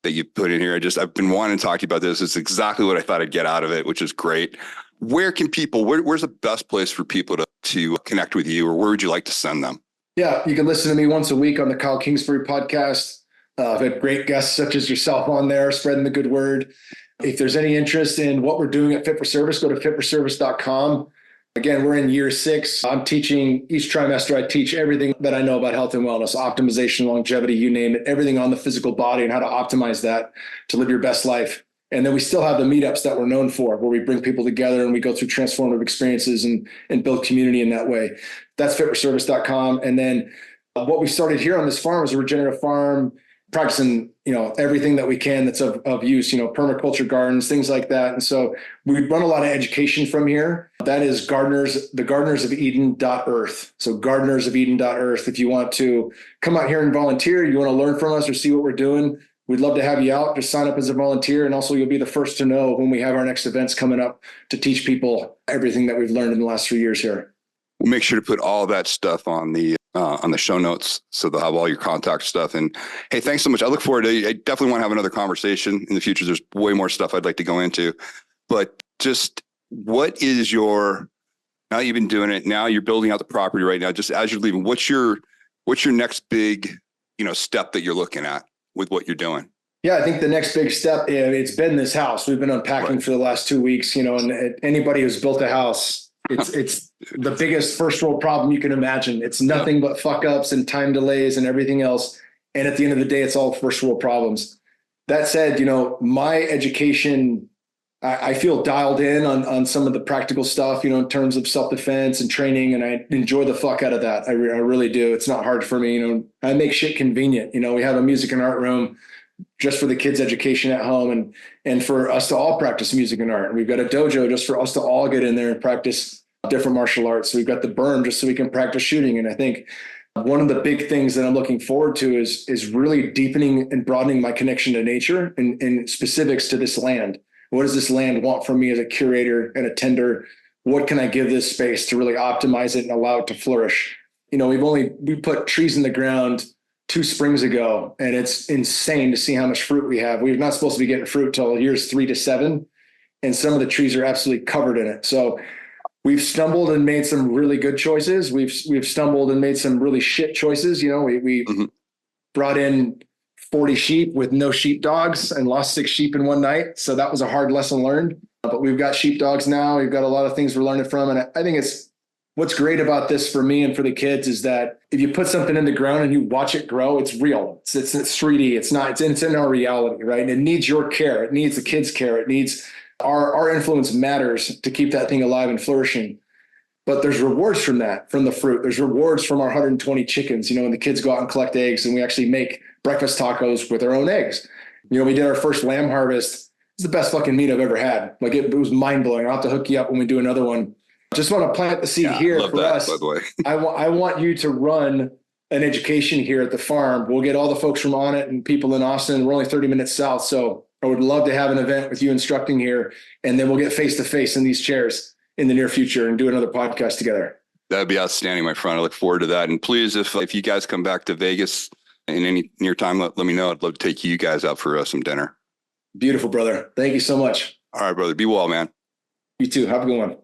Speaker 1: that you put in here. I've been wanting to talk to you about this. It's exactly what I thought I'd get out of it, which is great. Where's the best place for people to connect with you, or where would you like to send them?
Speaker 2: Yeah, you can listen to me once a week on the Kyle Kingsbury podcast. I've had great guests such as yourself on there, spreading the good word. If there's any interest in what we're doing at Fit for Service, go to fitforservice.com. Again, we're in year 6. I'm teaching each trimester. I teach everything that I know about health and wellness, optimization, longevity, you name it, everything on the physical body and how to optimize that to live your best life. And then we still have the meetups that we're known for, where we bring people together and we go through transformative experiences and build community in that way. That's fitforservice.com. And then what we started here on this farm is a regenerative farm, practicing, everything that we can that's of use, permaculture gardens, things like that. And so we run a lot of education from here. That is the gardeners of Eden.earth. So gardeners of Eden.earth. If you want to come out here and volunteer, you want to learn from us or see what we're doing, we'd love to have you out. Just sign up as a volunteer. And also you'll be the first to know when we have our next events coming up to teach people everything that we've learned in the last 3 years here.
Speaker 1: We'll make sure to put all that stuff on the show notes, so they'll have all your contact stuff. And hey, thanks so much. I look forward to. I definitely want to have another conversation in the future. There's way more stuff I'd like to go into, but just what is now that you've been doing it, now you're building out the property right now. Just as you're leaving, what's your next big step that you're looking at with what you're doing?
Speaker 2: Yeah, I think the next big step, it's been this house. We've been unpacking for the last 2 weeks. And anybody who's built a house, it's the biggest first world problem you can imagine. It's nothing but fuck ups and time delays and everything else. And at the end of the day, it's all first world problems. That said, my education, I feel dialed in on some of the practical stuff, in terms of self-defense and training. And I enjoy the fuck out of that. I really do. It's not hard for me. I make shit convenient. We have a music and art room just for the kids' education at home and for us to all practice music and art. And we've got a dojo just for us to all get in there and practice different martial arts. So we've got the berm just so we can practice shooting. And I think one of the big things that I'm looking forward to is really deepening and broadening my connection to nature and specifics to this land. What does this land want from me as a curator and a tender? What can I give this space to really optimize it and allow it to flourish? We put trees in the ground 2 springs ago, and it's insane to see how much fruit we have. We're not supposed to be getting fruit till years 3 to 7, and some of the trees are absolutely covered in it. So we've stumbled and made some really good choices. We've stumbled and made some really shit choices. We brought in 40 sheep with no sheepdogs and lost 6 sheep in one night. So that was a hard lesson learned. But we've got sheepdogs now. We've got a lot of things we're learning from, and I think what's great about this for me and for the kids is that if you put something in the ground and you watch it grow, it's real. It's 3D. It's in our reality, right? And it needs your care. It needs the kids' care. It needs our influence matters to keep that thing alive and flourishing. But there's rewards from that, from the fruit. There's rewards from our 120 chickens, when the kids go out and collect eggs and we actually make breakfast tacos with our own eggs. We did our first lamb harvest. It's the best fucking meat I've ever had. Like it was mind blowing. I'll have to hook you up when we do another one. Just want to plant the seed here for us. By the way. I want you to run an education here at the farm. We'll get all the folks from Onnit and people in Austin. We're only 30 minutes south. So I would love to have an event with you instructing here, and then we'll get face to face in these chairs in the near future and do another podcast together.
Speaker 1: That'd be outstanding, my friend. I look forward to that. And please, if you guys come back to Vegas in any near time, let me know. I'd love to take you guys out for some dinner.
Speaker 2: Beautiful, brother. Thank you so much.
Speaker 1: All right, brother. Be well, man.
Speaker 2: You too. Have a good one.